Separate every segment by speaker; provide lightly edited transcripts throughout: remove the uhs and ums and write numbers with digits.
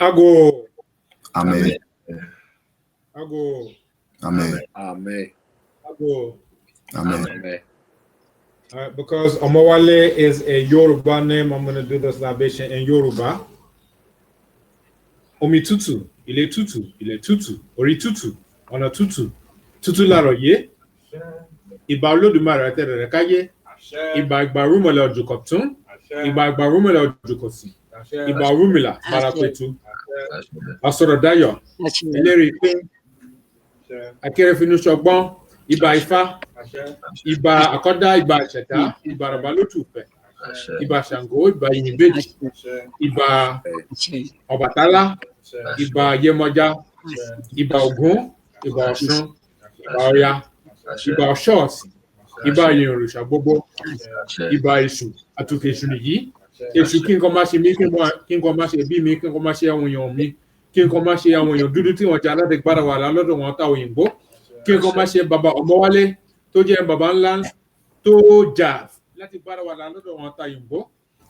Speaker 1: Ago.
Speaker 2: Amen.
Speaker 1: Ago.
Speaker 2: Amen.
Speaker 3: Amen.
Speaker 1: Ago.
Speaker 2: Amen.
Speaker 1: Because Omawale is a Yoruba name, I'm going to do this libation in Yoruba. Omi tutu, il est tutu, ori tutu, on a tutu, tutu la roye, iba lo du mara tere rekaye, iba rumele ojukotun, iba rumele ojukosi, iba rumela barapetu, asoro dayo, eleri pe, akere finu shogbon, iba ifa, iba akoda, iba cheta, iba rabalotupe, iba shango, iba inibeji, iba Ọbàtálá, Ìbà Yemọja, Ìbà Ògún, Ìbà Ọ̀ṣun, Ìbà Ọya, Ìbà Ọ̀ṣọ́ọ̀sì, Ìbà ìyẹn òrìṣà gbogbo, Ìbà Èṣù, àtòkè Èṣù nìyí, Èṣù kí nǹkan má ṣe mí, kí nǹkan má ṣe bí mi, kí nǹkan má ṣe àwọn èèyàn mi, kí nǹkan má ṣe àwọn èèyàn dúdú tí wọ́n jẹ́ aládẹ́gbára wà lọ́dọ̀ wọn ta òyìnbó, kí nǹkan má ṣe bàbá Ọmọwálé tó jẹ́ bàbá ńlá tó jà láti gbára wà lọ́dọ̀ wọn ta òyìnbó,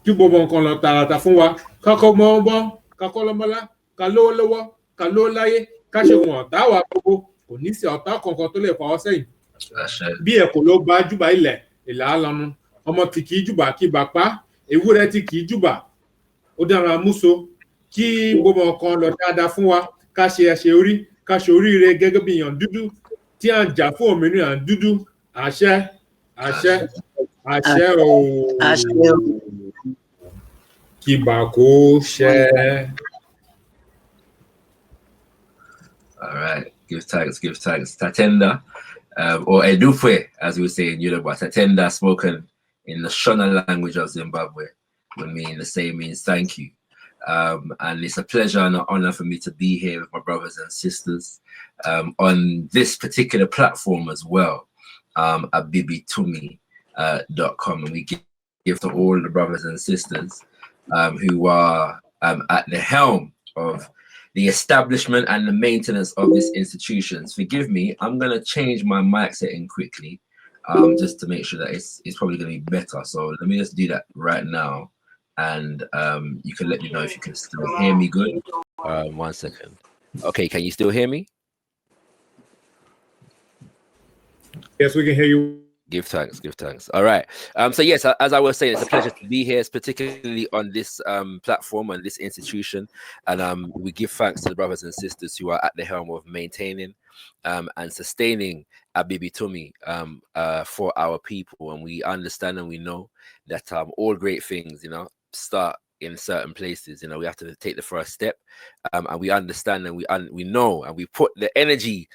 Speaker 1: kí gbogbo nǹkan lọ tààràtà fún wa, kákọ́ mọ́ bọ́, kákọ́ lọ́mọlá, ká lówó lọ́wọ́, ká lówó láyé, ká ṣe wọn ọ̀tá wa gbogbo, kò ní sí ọ̀tá kankan tó lè pa ọ́ sẹ́yìn. Bí ẹ̀kọ́ ló bá júbà ilẹ̀ ìlà lọ́nu, ọmọ tí kì í júbà kí bàpá, ewúrẹ́ tí kì í júbà, ó dára múso, kí gbogbo nǹkan lọ dáadáa fún wa, ká ṣe ẹṣẹ orí, ká ṣe oríire gẹ́gẹ́ bí èèyàn dúdú tí à ń jà fún òmìnira dúdú, àṣẹ, àṣẹ, àṣẹ ooo.
Speaker 3: All right, give thanks. Tatenda, or Edufe, as we say in Yoruba. Tatenda, spoken in the Shona language of Zimbabwe, would mean the same, means thank you. And it's a pleasure and an honor for me to be here with my brothers and sisters on this particular platform as well, at bibitumi.com. And we give to all the brothers and sisters who are at the helm of the establishment and the maintenance of these institutions. Forgive me, I'm going to change my mic setting quickly, just to make sure that it's probably going to be better. So let me just do that right now, and you can let me know if you can still hear me good. 1 second. Okay, can you still hear me?
Speaker 1: Yes, we can hear you.
Speaker 3: Give thanks. All right. So yes, as I was saying, it's a pleasure to be here, particularly on this platform and this institution. And we give thanks to the brothers and sisters who are at the helm of maintaining and sustaining Abibitumi for our people. And we understand and we know that all great things, start in certain places. We have to take the first step, and we understand and we know and we put the energy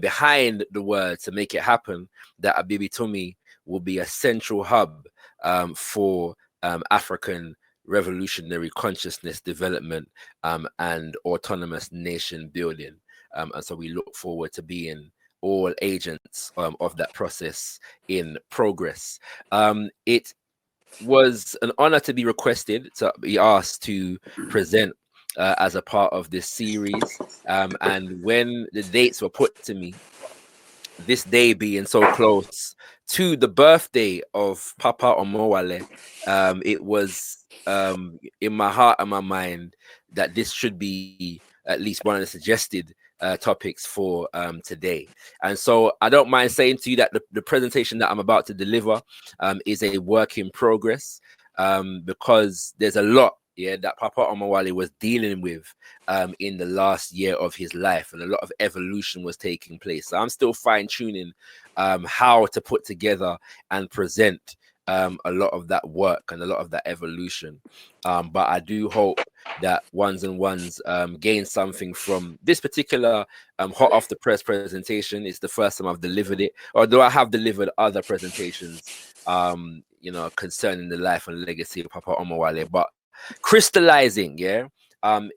Speaker 3: behind the word to make it happen, that Abibitumi will be a central hub for African revolutionary consciousness development and autonomous nation building. And so we look forward to being all agents of that process in progress. It was an honor to be requested, to be asked to present as a part of this series. And when the dates were put to me, this day being so close to the birthday of Papa Omawale, it was in my heart and my mind that this should be at least one of the suggested topics for today. And so I don't mind saying to you that the presentation that I'm about to deliver is a work in progress, because there's a lot that Papa Omawale was dealing with in the last year of his life, and a lot of evolution was taking place. So I'm still fine-tuning how to put together and present a lot of that work and a lot of that evolution. But I do hope that ones gain something from this particular hot off the press presentation. It's the first time I've delivered it, although I have delivered other presentations concerning the life and legacy of Papa Omawale. But crystallizing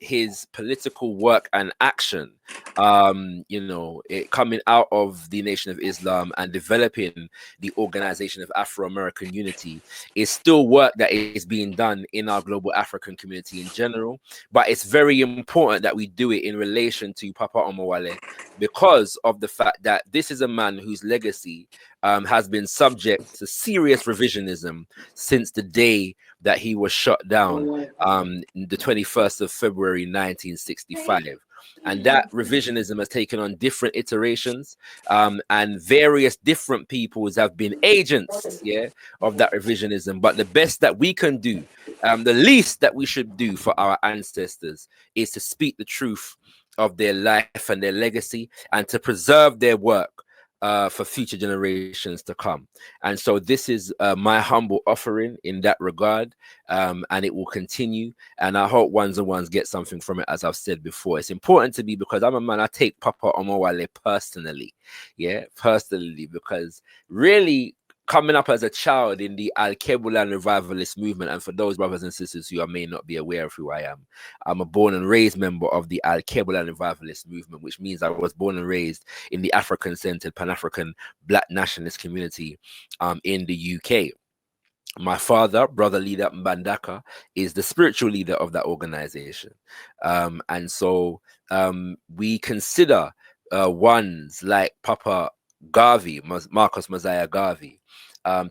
Speaker 3: his political work and action, it coming out of the Nation of Islam and developing the Organization of Afro-American Unity is still work that is being done in our global African community in general. But it's very important that we do it in relation to Papa Omawale, because of the fact that this is a man whose legacy has been subject to serious revisionism since the day that he was shot down, the 21st of February 1965. And that revisionism has taken on different iterations, and various different peoples have been agents, of that revisionism. But the best that we can do, the least that we should do for our ancestors, is to speak the truth of their life and their legacy, and to preserve their work for future generations to come. And so this is my humble offering in that regard, and it will continue. And I hope ones and ones get something from it, as I've said before. It's important to me because I'm a man, I take Papa Omawale personally, because really, coming up as a child in the Al-Kebulan revivalist movement, and for those brothers and sisters who may not be aware of who I am, I'm a born and raised member of the Al-Kebulan revivalist movement, which means I was born and raised in the African-centered Pan-African Black Nationalist community in the UK. My father, brother leader Mbandaka, is the spiritual leader of that organization. And so we consider ones like Papa Garvey, Marcus Mosiah Garvey,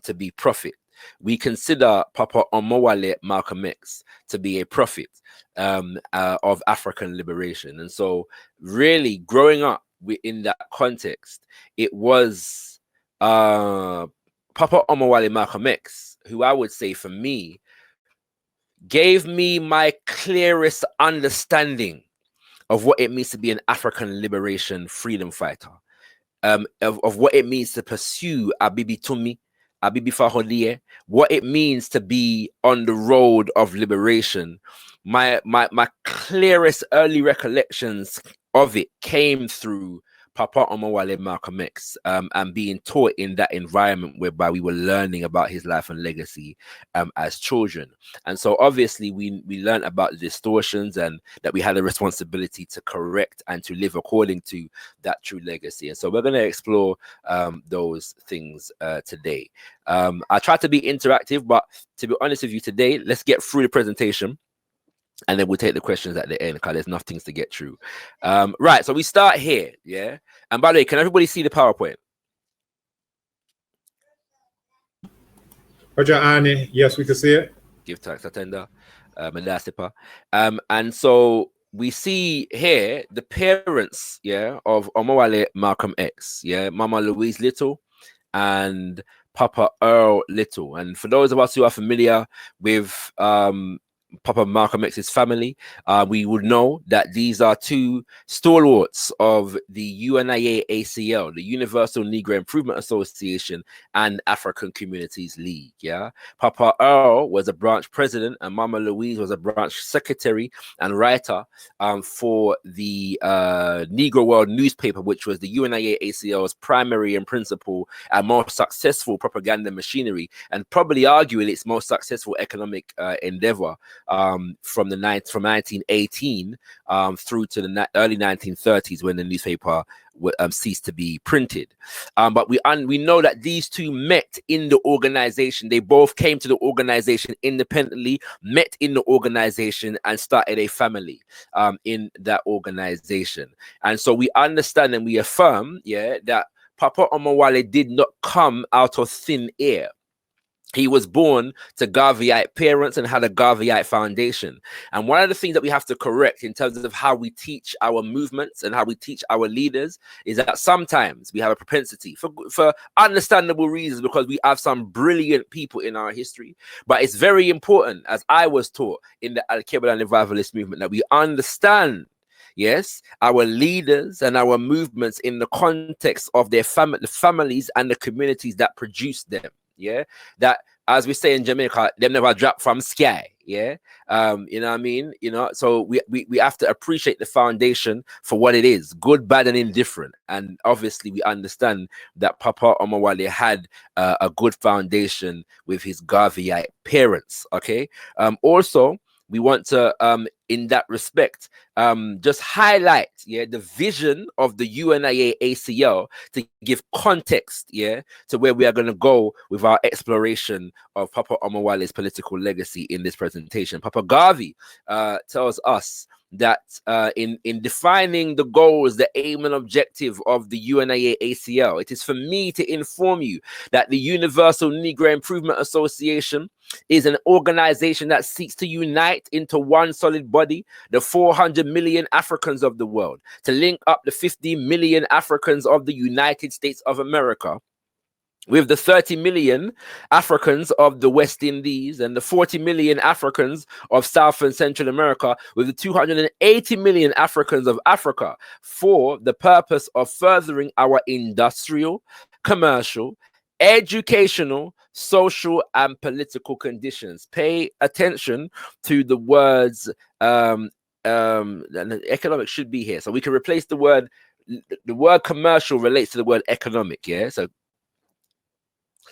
Speaker 3: to be prophet. We consider Papa Omawale Malcolm X to be a prophet of African liberation. And so really growing up in that context, it was Papa Omawale Malcolm X, who I would say for me, gave me my clearest understanding of what it means to be an African liberation freedom fighter. Of what it means to pursue Abibi Tumi, Abibi Fahodie, what it means to be on the road of liberation. My clearest early recollections of it came through Papa Omawale Malcolm X, and being taught in that environment whereby we were learning about his life and legacy as children. And so obviously we learned about the distortions, and that we had a responsibility to correct and to live according to that true legacy. And so we're going to explore those things today. I try to be interactive, but to be honest with you today, let's get through the presentation, and then we'll take the questions at the end, because there's enough things to get through. Right, so we start here, And by the way, can everybody see the PowerPoint?
Speaker 1: Roger, Annie, yes, we can see it.
Speaker 3: Give thanks, attender, Mandasipa. And so we see here the parents, of Omawale Malcolm X, Mama Louise Little and Papa Earl Little. And for those of us who are familiar with Papa Malcolm X's family, we would know that these are two stalwarts of the UNIA-ACL, the Universal Negro Improvement Association, and African Communities League. Papa Earl was a branch president, and Mama Louise was a branch secretary and writer for the Negro World newspaper, which was the UNIA-ACL's primary and principal and most successful propaganda machinery, and probably arguably its most successful economic endeavor from 1918 through to the early 1930s, when the newspaper ceased to be printed. But we know that these two met in the organization. They both came to the organization independently, met in the organization, and started a family in that organization. And so we understand and we affirm, that Papa Omawale did not come out of thin air. He was born to Garveyite parents and had a Garveyite foundation. And one of the things that we have to correct in terms of how we teach our movements and how we teach our leaders is that sometimes we have a propensity, for understandable reasons, because we have some brilliant people in our history. But it's very important, as I was taught in the Al-Kebulan revivalist movement, that we understand, our leaders and our movements in the context of their the families and the communities that produce them. That, as we say in Jamaica, them never drop from sky. You know what I mean? So we have to appreciate the foundation for what it is, good, bad, and indifferent. And obviously we understand that Papa Omawale had a good foundation with his Garveyite parents. Also, we want to, in that respect, just highlight, the vision of the UNIA-ACL to give context, to where we are going to go with our exploration of Papa Omawale's political legacy in this presentation. Papa Garvey tells us that in defining the goals, the aim and objective of the UNIA ACL, it is for me to inform you that the Universal Negro Improvement Association is an organization that seeks to unite into one solid body the 400 million Africans of the world, to link up the 50 million Africans of the United States of America with the 30 million Africans of the West Indies and the 40 million Africans of South and Central America, with the 280 million Africans of Africa, for the purpose of furthering our industrial, commercial, educational, social, and political conditions. Pay attention to the words, economic should be here. So we can replace the word commercial relates to the word economic, yeah? So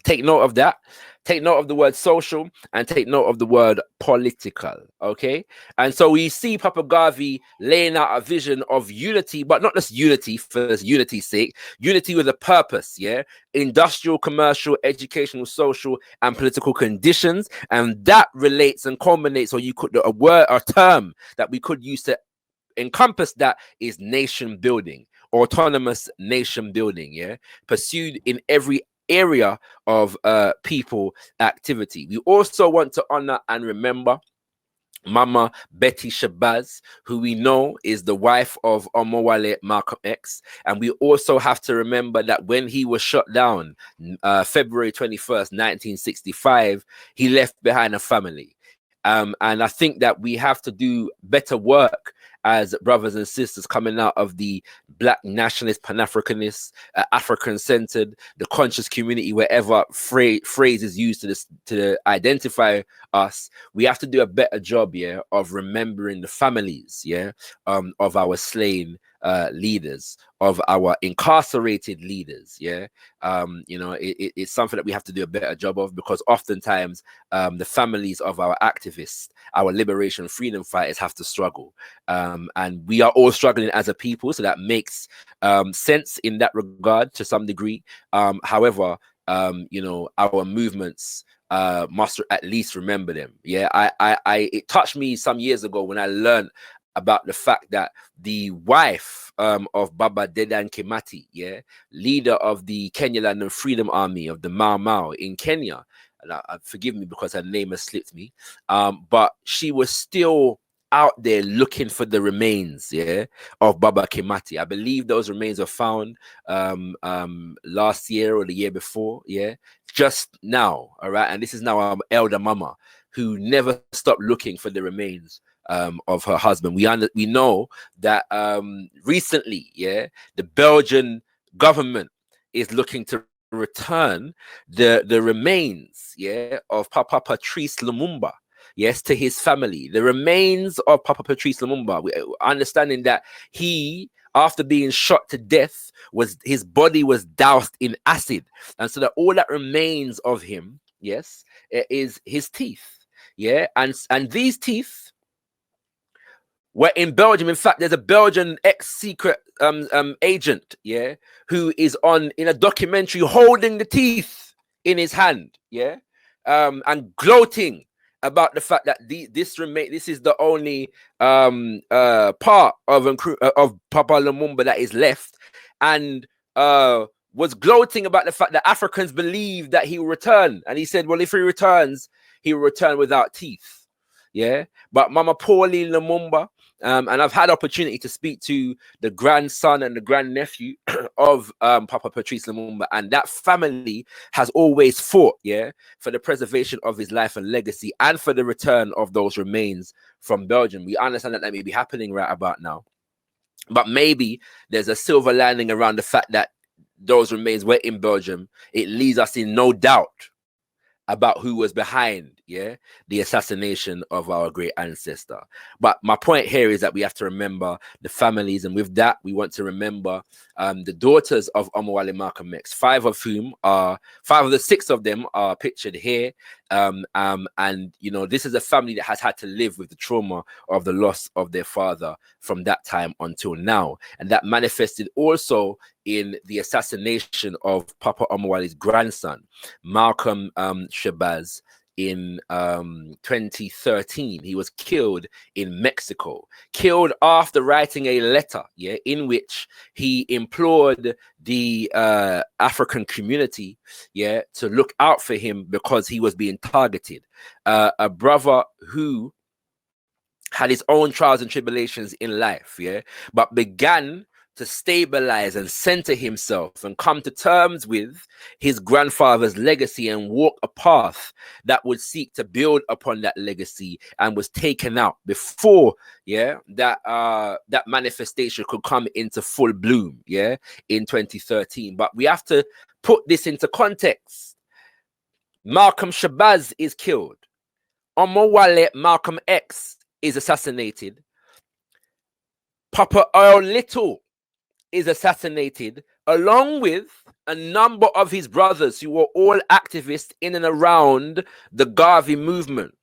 Speaker 3: take note of that. Take note of the word social and take note of the word political, okay? And so we see Papa Garvey laying out a vision of unity, but not just unity for unity's sake, unity with a purpose, yeah? Industrial, commercial, educational, social, and political conditions. And that relates and culminates, or you could, a term that we could use to encompass that is nation building, autonomous nation building, yeah? Pursued in every area of people activity. We also want to honor and remember Mama Betty Shabazz, who we know is the wife of Omawale Malcolm X. And we also have to remember that when he was shot down February 21st, 1965, he left behind a family. And I think that we have to do better work as brothers and sisters coming out of the Black Nationalist Pan-Afrikanist, African-centered, the conscious community, wherever phrase is used to identify us. We have to do a better job, yeah, of remembering the families, yeah, of our slain leaders, of our incarcerated leaders, yeah. You know, it's something that we have to do a better job of, because oftentimes the families of our activists, our liberation freedom fighters have to struggle, and we are all struggling as a people, so that makes sense in that regard to some degree. However, you know, our movements must at least remember them, yeah. It touched me some years ago when I learned about the fact that the wife of Baba Dedan Kimathi, yeah, leader of the Kenyaland and Freedom Army of the Mau Mau in Kenya, and forgive me because her name has slipped me, but she was still out there looking for the remains, yeah, of Baba Kimathi. I believe those remains were found last year or the year before, yeah, just now, all right. And this is now our elder mama who never stopped looking for the remains of her husband. We know that recently, yeah, the Belgian government is looking to return the remains, yeah, of Papa Patrice Lumumba, yes, to his family. The remains of Papa Patrice Lumumba, understanding that he, after being shot to death, his body was doused in acid, and so that all that remains of him, yes, is his teeth, yeah, and these teeth were in Belgium. In fact, there's a Belgian ex-secret agent, yeah, who is in a documentary holding the teeth in his hand, yeah, and gloating about the fact that this is the only part of Papa Lumumba that is left, and was gloating about the fact that Africans believe that he will return, and he said, well, if he returns, he will return without teeth, yeah. But Mama Pauline Lumumba, and I've had opportunity to speak to the grandson and the grandnephew of Papa Patrice Lumumba, and that family has always fought, yeah, for the preservation of his life and legacy, and for the return of those remains from Belgium. We understand that may be happening right about now, but maybe there's a silver lining around the fact that those remains were in Belgium. It leaves us in no doubt about who was behind, yeah, the assassination of our great ancestor. But my point here is that we have to remember the families, and with that, we want to remember the daughters of Omawale Malcolm X, five of the six of them are pictured here. And you know, this is a family that has had to live with the trauma of the loss of their father from that time until now, and that manifested also in the assassination of Papa Omawale's grandson, Malcolm Shabazz, in 2013. He was killed in Mexico, killed after writing a letter, yeah, in which he implored the African community, yeah, to look out for him because he was being targeted. A brother who had his own trials and tribulations in life, yeah, but began to stabilize and center himself and come to terms with his grandfather's legacy and walk a path that would seek to build upon that legacy, and was taken out before, yeah, that that manifestation could come into full bloom, yeah, in 2013. But we have to put this into context. Malcolm Shabazz is killed. Omawale Malcolm X is assassinated. Papa Earl Little is assassinated, along with a number of his brothers who were all activists in and around the Garvey movement.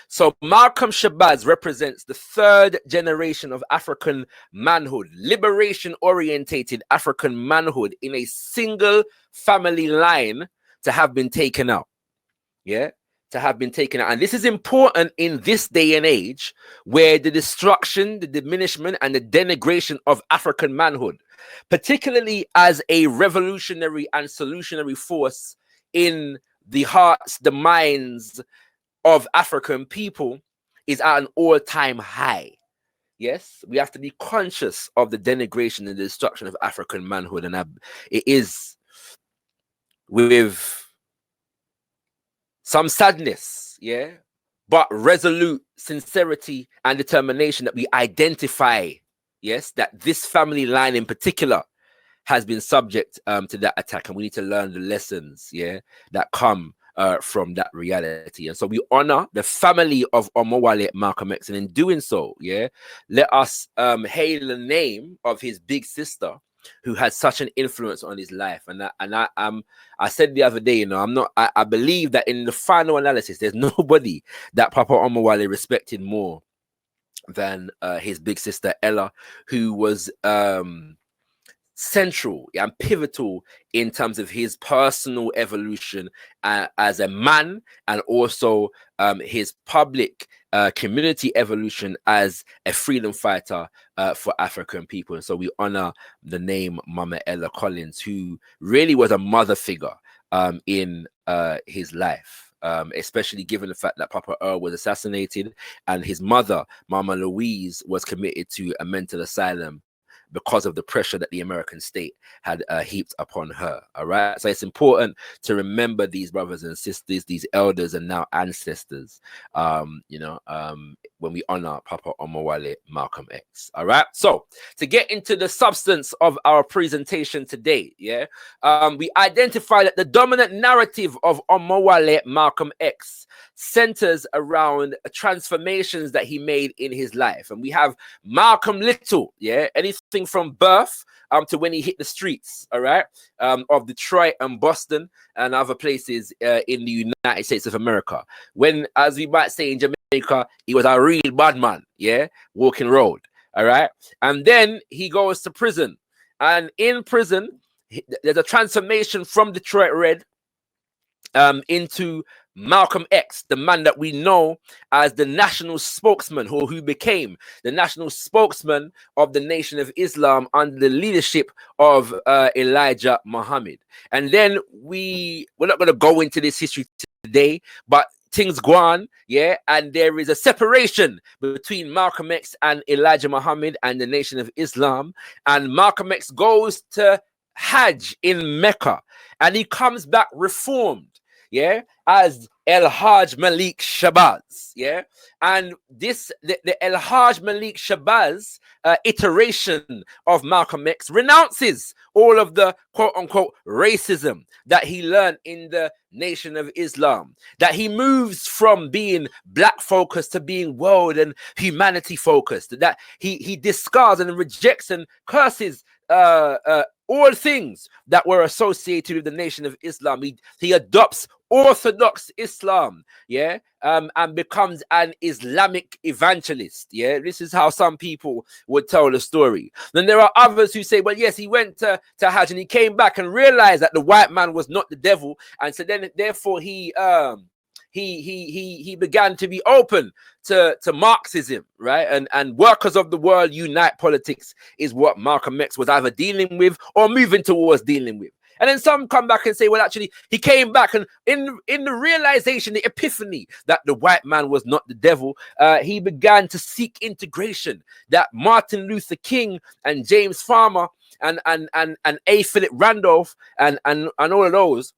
Speaker 3: So Malcolm Shabazz represents the third generation of African manhood, liberation-orientated African manhood in a single family line to have been taken out. Yeah, to have been taken out. And this is important in this day and age where the destruction, the diminishment, and the denigration of African manhood, particularly as a revolutionary and solutionary force in the hearts, the minds of African people, is at an all-time high. Yes, we have to be conscious of the denigration and the destruction of African manhood. And it is with some sadness, yeah, but resolute sincerity and determination that we identify, yes, that this family line in particular has been subject to that attack, and we need to learn the lessons, yeah, that come from that reality. And so we honor the family of Omawale Malcolm X, and in doing so, yeah, let us hail the name of his big sister, who had such an influence on his life. And I said the other day, you know, I believe that in the final analysis, there's nobody that Papa Omawale respected more than his big sister Ella, who was central and pivotal in terms of his personal evolution as a man, and also his public community evolution as a freedom fighter for African people. And so we honor the name Mama Ella Collins, who really was a mother figure in his life. Especially given the fact that Papa Earl was assassinated and his mother, Mama Louise, was committed to a mental asylum because of the pressure that the American state had heaped upon her. All right. So it's important to remember these brothers and sisters, these elders and now ancestors, you know, when we honor Papa Omawale Malcolm X. All right. So to get into the substance of our presentation today, yeah, we identify that the dominant narrative of Omawale Malcolm X centers around transformations that he made in his life. And we have Malcolm Little, yeah, anything from birth to when he hit the streets, all right, of Detroit and Boston and other places in the United States of America. When, as we might say in Jamaica, he was a real bad man, yeah, walking road, all right. And then he goes to prison, and in prison, there's a transformation from Detroit Red into Malcolm X, the man that we know as the national spokesman, who became the national spokesman of the Nation of Islam under the leadership of Elijah Muhammad. And then we're not going to go into this history today, but things go on, yeah, and there is a separation between Malcolm X and Elijah Muhammad and the Nation of Islam. And Malcolm X goes to Hajj in Mecca, and he comes back reformed, yeah, as El Hajj Malik Shabazz, yeah. And this, the El Hajj Malik Shabazz iteration of Malcolm X renounces all of the quote-unquote racism that he learned in the Nation of Islam, that he moves from being black focused to being world and humanity focused, that he discards and rejects and curses all things that were associated with the Nation of Islam. He adopts Orthodox Islam, yeah, and becomes an Islamic evangelist, yeah. This is how some people would tell the story. Then there are others who say, well, yes, he went to Hajj and he came back and realized that the white man was not the devil, and so then therefore he he began to be open to Marxism, right? And workers of the world unite politics is what Malcolm X was either dealing with or moving towards dealing with. And then some come back and say, well, actually, he came back and in the realization, the epiphany that the white man was not the devil, he began to seek integration. That Martin Luther King and James Farmer and A. Philip Randolph and all of those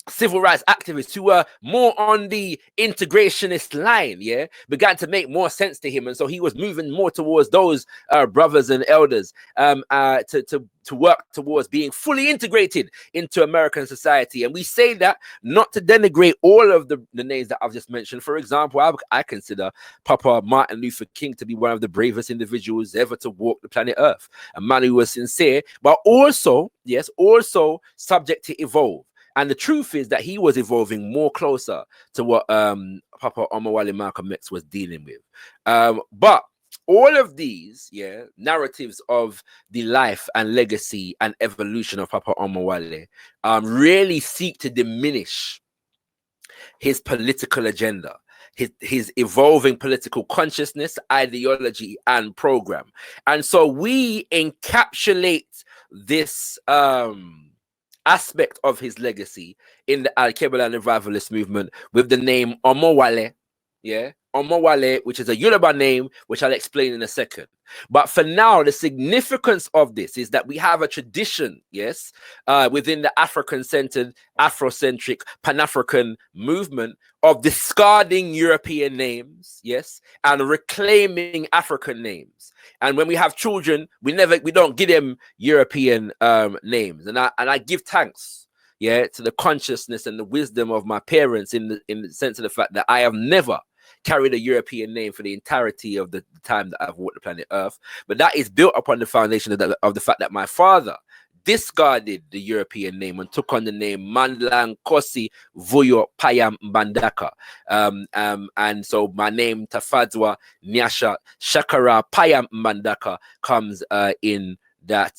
Speaker 3: civil rights activists who were more on the integrationist line, yeah, began to make more sense to him. And so he was moving more towards those brothers and elders to work towards being fully integrated into American society. And we say that not to denigrate all of the names that I've just mentioned. For example, I consider Papa Martin Luther King to be one of the bravest individuals ever to walk the planet Earth. A man who was sincere, but also, yes, also subject to evolve. And the truth is that he was evolving more closer to what Papa Omawale Malcolm X was dealing with. But all of these, yeah, narratives of the life and legacy and evolution of Papa Omawale really seek to diminish his political agenda, his evolving political consciousness, ideology, and program. And so we encapsulate this aspect of his legacy in the Al-Kebala revivalist movement with the name Omawale, yeah, Omawale, which is a Yoruba name, which I'll explain in a second. But for now, the significance of this is that we have a tradition, yes, within the African-centered, Afrocentric, Pan-African movement of discarding European names, yes, and reclaiming African names. And when we have children, we don't give them European names. And I give thanks, yeah, to the consciousness and the wisdom of my parents in the sense of the fact that I have never carried a European name for the entirety of the time that I've walked the planet Earth. But that is built upon the foundation of the fact that my father discarded the European name and took on the name Mandlang Kosi Vuyo Payam Mbandaka. And so my name Tafadzwa Nyasha Shakara Payam Mbandaka comes in that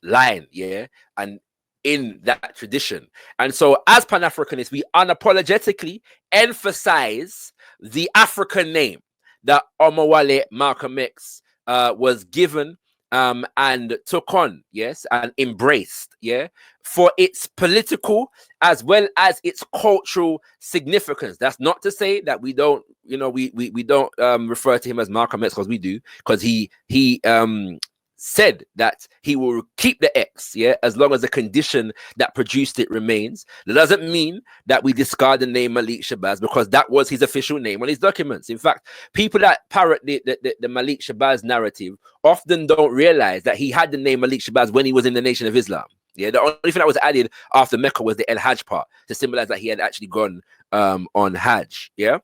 Speaker 3: line, yeah, and in that tradition. And so as Pan-Africanists, we unapologetically emphasize the African name that Omawale Malcolm X was given and took on, yes, and embraced, yeah, for its political as well as its cultural significance. That's not to say that we don't, you know, we don't refer to him as Malcolm X, because we do, because he said that he will keep the X, yeah, as long as the condition that produced it remains. That doesn't mean that we discard the name Malik Shabazz, because that was his official name on his documents. In fact, people that parrot the Malik Shabazz narrative often don't realize that he had the name Malik Shabazz when he was in the Nation of Islam. Yeah, the only thing that was added after Mecca was the El Hajj part to symbolize that he had actually gone on Hajj. Yeah.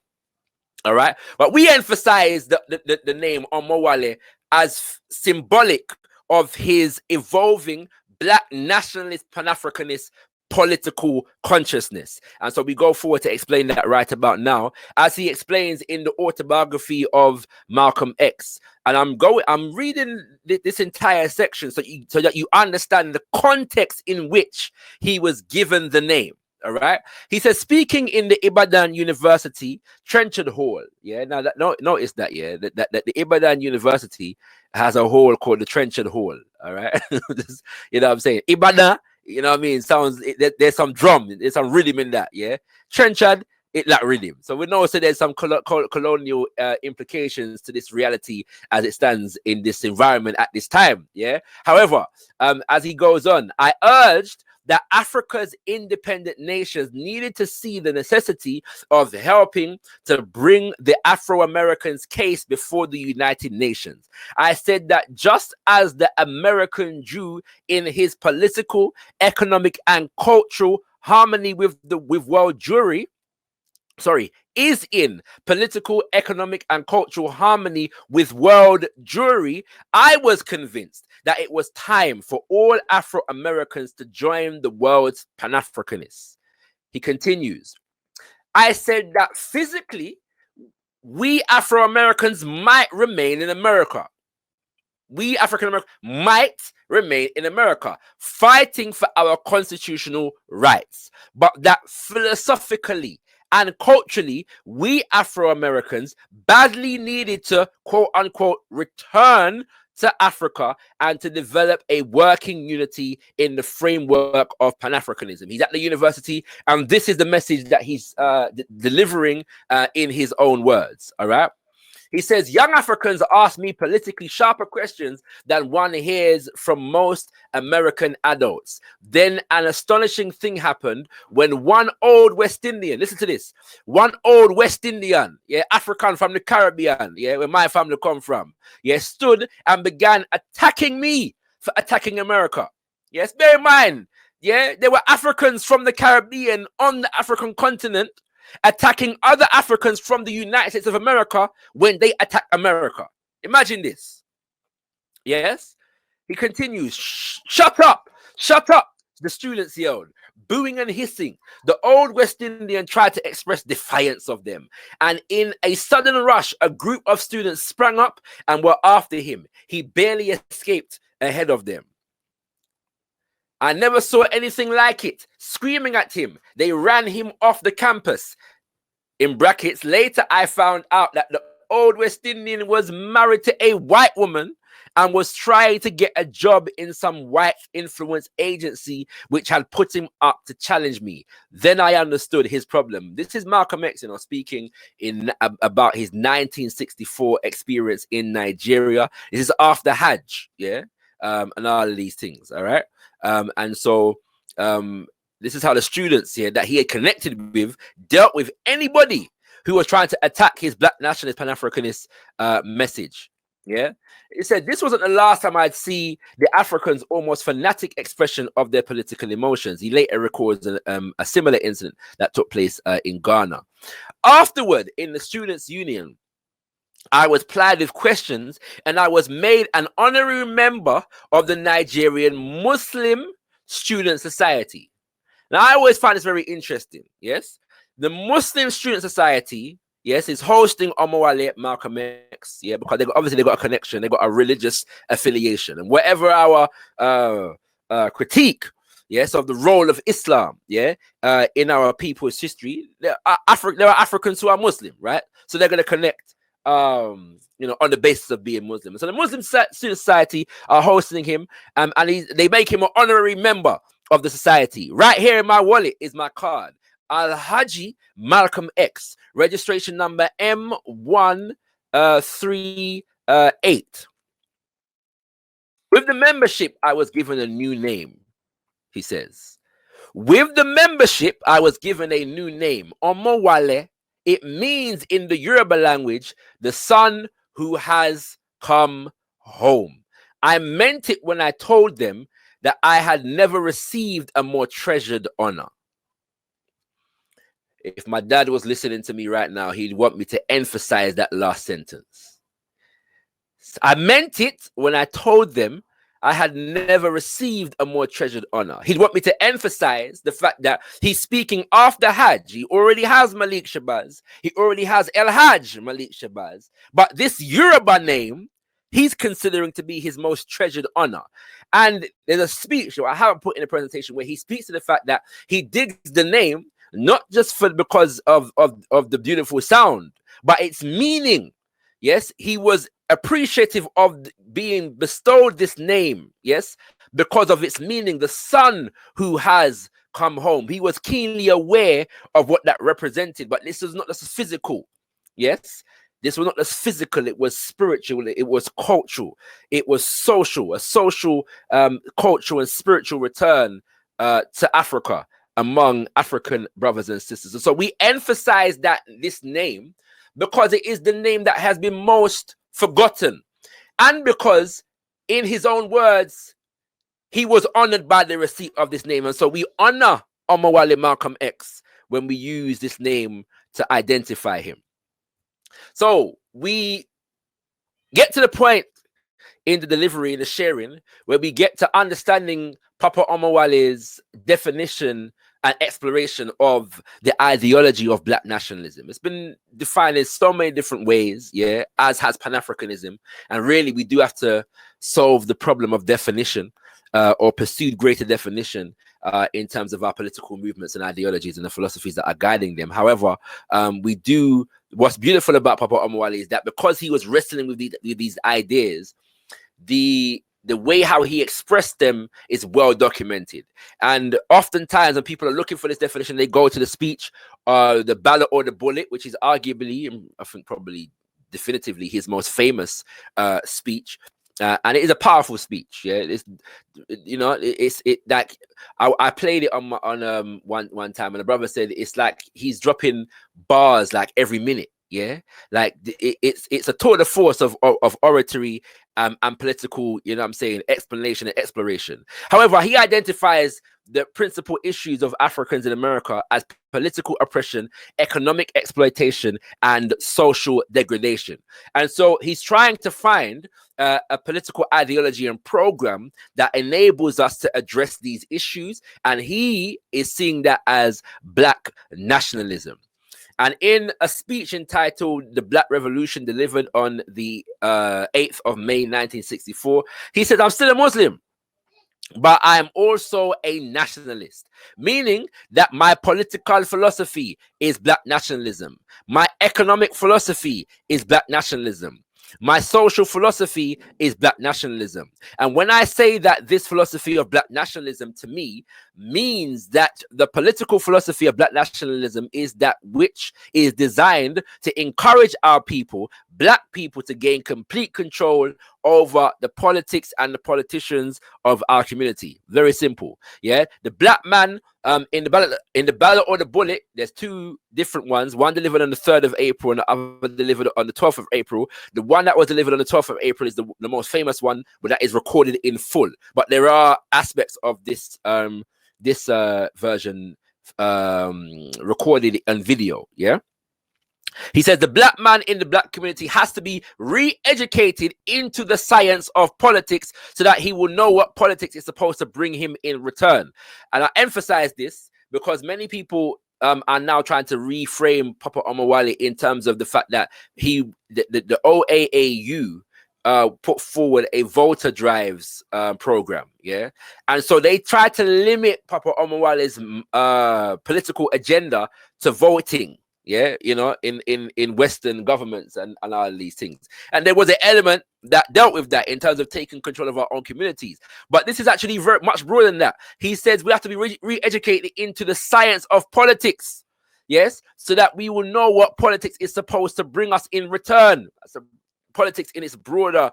Speaker 3: All right. But we emphasize the name Omawale as symbolic of his evolving Black Nationalist Pan-Afrikanist political consciousness. And so we go forward to explain that right about now, as he explains in the autobiography of Malcolm X. And I'm reading this entire section so that you understand the context in which he was given the name. All right. He says, speaking in the Ibadan University Trenchard Hall. Yeah. Now notice that, yeah, that the Ibadan University has a hall called the Trenchard Hall. All right. You know what I'm saying? Ibadan, you know what I mean? Sounds, there's some drum, there's some rhythm in that. Yeah. Trenchard, it like rhythm. So we know, so there's some colonial implications to this reality as it stands in this environment at this time. Yeah. However, as he goes on, I urged that Africa's independent nations needed to see the necessity of helping to bring the Afro-Americans' case before the United Nations. I said that just as the American Jew in his political, economic, and cultural harmony with world Jewry, is in political, economic, and cultural harmony with world Jewry, I was convinced that it was time for all Afro-Americans to join the world's Pan-Afrikanists. He continues, I said that physically, we Afro-Americans might remain in America. We African-Americans might remain in America, fighting for our constitutional rights, but that philosophically and culturally, we Afro-Americans badly needed to, quote unquote, return to Africa and to develop a working unity in the framework of Pan-Afrikanism. He's at the university, and this is the message that he's delivering in his own words. All right. He says, young Africans ask me politically sharper questions than one hears from most American adults. Then an astonishing thing happened when one old West Indian, listen to this, one old West Indian, yeah, African from the Caribbean, yeah, where my family come from, yeah, stood and began attacking me for attacking America. Yes, bear in mind, yeah, there were Africans from the Caribbean on the African continent attacking other Africans from the United States of America when they attack America. Imagine this. Yes. He continues, shut up, the students yelled, booing and hissing. The old West Indian tried to express defiance of them, and in a sudden rush, a group of students sprang up and were after him. He barely escaped ahead of them. I never saw anything like it. Screaming at him, they ran him off the campus. In brackets, later I found out that the old West Indian was married to a white woman and was trying to get a job in some white influence agency which had put him up to challenge me. Then I understood his problem. This is Malcolm X, you know, speaking about his 1964 experience in Nigeria. This is after Hajj, yeah, and all of these things, all right? And so this is how the students here that he had connected with dealt with anybody who was trying to attack his Black Nationalist Pan-Afrikanist message. Yeah, he said this wasn't the last time I'd see the Africans' almost fanatic expression of their political emotions. He later records a similar incident that took place in Ghana. Afterward, in the Students' Union, I was plied with questions and I was made an honorary member of the Nigerian Muslim Student Society. Now, I always find this very interesting. Yes, the Muslim Student Society, yes, is hosting OMOWALE, Malcolm X, yeah, because obviously they got a connection, they got a religious affiliation, and whatever our critique, yes, of the role of Islam, yeah, in our people's history, there are Africans who are Muslim, right? So they're going to connect, you know, on the basis of being Muslim. So the Muslim Student Society are hosting him, and they make him an honorary member of the society. Right here in my wallet is my card. Hajj Malcolm X, registration number M138. With the membership, I was given a new name, he says. With the membership, I was given a new name, Omawale. It means in the Yoruba language, the son who has come home. I meant it when I told them that I had never received a more treasured honor. If my dad was listening to me right now, he'd want me to emphasize that last sentence. I meant it when I told them I had never received a more treasured honor. He'd want me to emphasize the fact that he's speaking after Hajj. He already has Malik Shabazz. He already has El Hajj Malik Shabazz. But this Yoruba name, he's considering to be his most treasured honor. And there's a speech that I haven't put in the presentation where he speaks to the fact that he digs the name not just because of the beautiful sound, but its meaning. Yes, he was appreciative of being bestowed this name, yes, because of its meaning, the son who has come home. He was keenly aware of what that represented, but this was not just physical, yes. This was not just physical, it was spiritual, it was cultural, it was social, a social, cultural and spiritual return to Africa among African brothers and sisters. And so we emphasize that this name because it is the name that has been most forgotten. And because, in his own words, he was honored by the receipt of this name. And so we honor Omawale Malcolm X when we use this name to identify him. So we get to the point in the delivery, in the sharing, where we get to understanding Papa Omawale's definition and exploration of the ideology of Black nationalism. It's been defined in so many different ways, yeah, as has Pan-Afrikanism. And really, we do have to solve the problem of definition or pursue greater definition in terms of our political movements and ideologies and the philosophies that are guiding them. However, what's beautiful about Papa Omawale is that because he was wrestling with these ideas, the way how he expressed them is well documented. And oftentimes when people are looking for this definition, they go to the speech, the ballot or the bullet, which is arguably, I think probably definitively his most famous speech. And it is a powerful speech. Yeah, it's, you know, it's like I played it on one time, and the brother said it's like he's dropping bars like every minute. Yeah, like it's a tour de force of oratory and political, you know what I'm saying, explanation and exploration. However, he identifies the principal issues of Africans in America as political oppression, economic exploitation, and social degradation. And so he's trying to find a political ideology and program that enables us to address these issues. And he is seeing that as Black nationalism. And in a speech entitled The Black Revolution, delivered on the 8th of May, 1964, he said, "I'm still a Muslim, but I am also a nationalist, meaning that my political philosophy is Black nationalism. My economic philosophy is Black nationalism. My social philosophy is Black nationalism. And when I say that this philosophy of Black nationalism to me means that the political philosophy of Black nationalism is that which is designed to encourage our people, Black people, to gain complete control over the politics and the politicians of our community." Very simple. Yeah, the Black man in the ballot or the bullet, there's two different ones, one delivered on the 3rd of April and the other delivered on the 12th of April. The one that was delivered on the 12th of April is the most famous one, but that is recorded in full. But there are aspects of this version recorded on video. Yeah, he says the Black man in the Black community has to be re-educated into the science of politics so that he will know what politics is supposed to bring him in return. And I emphasize this because many people are now trying to reframe Papa Omawale in terms of the fact that the OAAU put forward a voter drives program. Yeah, and so they try to limit Papa Omawale's political agenda to voting. Yeah, you know, in Western governments and all of these things. And there was an element that dealt with that in terms of taking control of our own communities. But this is actually very much broader than that. He says we have to be re-educated into the science of politics. Yes, so that we will know what politics is supposed to bring us in return. That's politics in its broader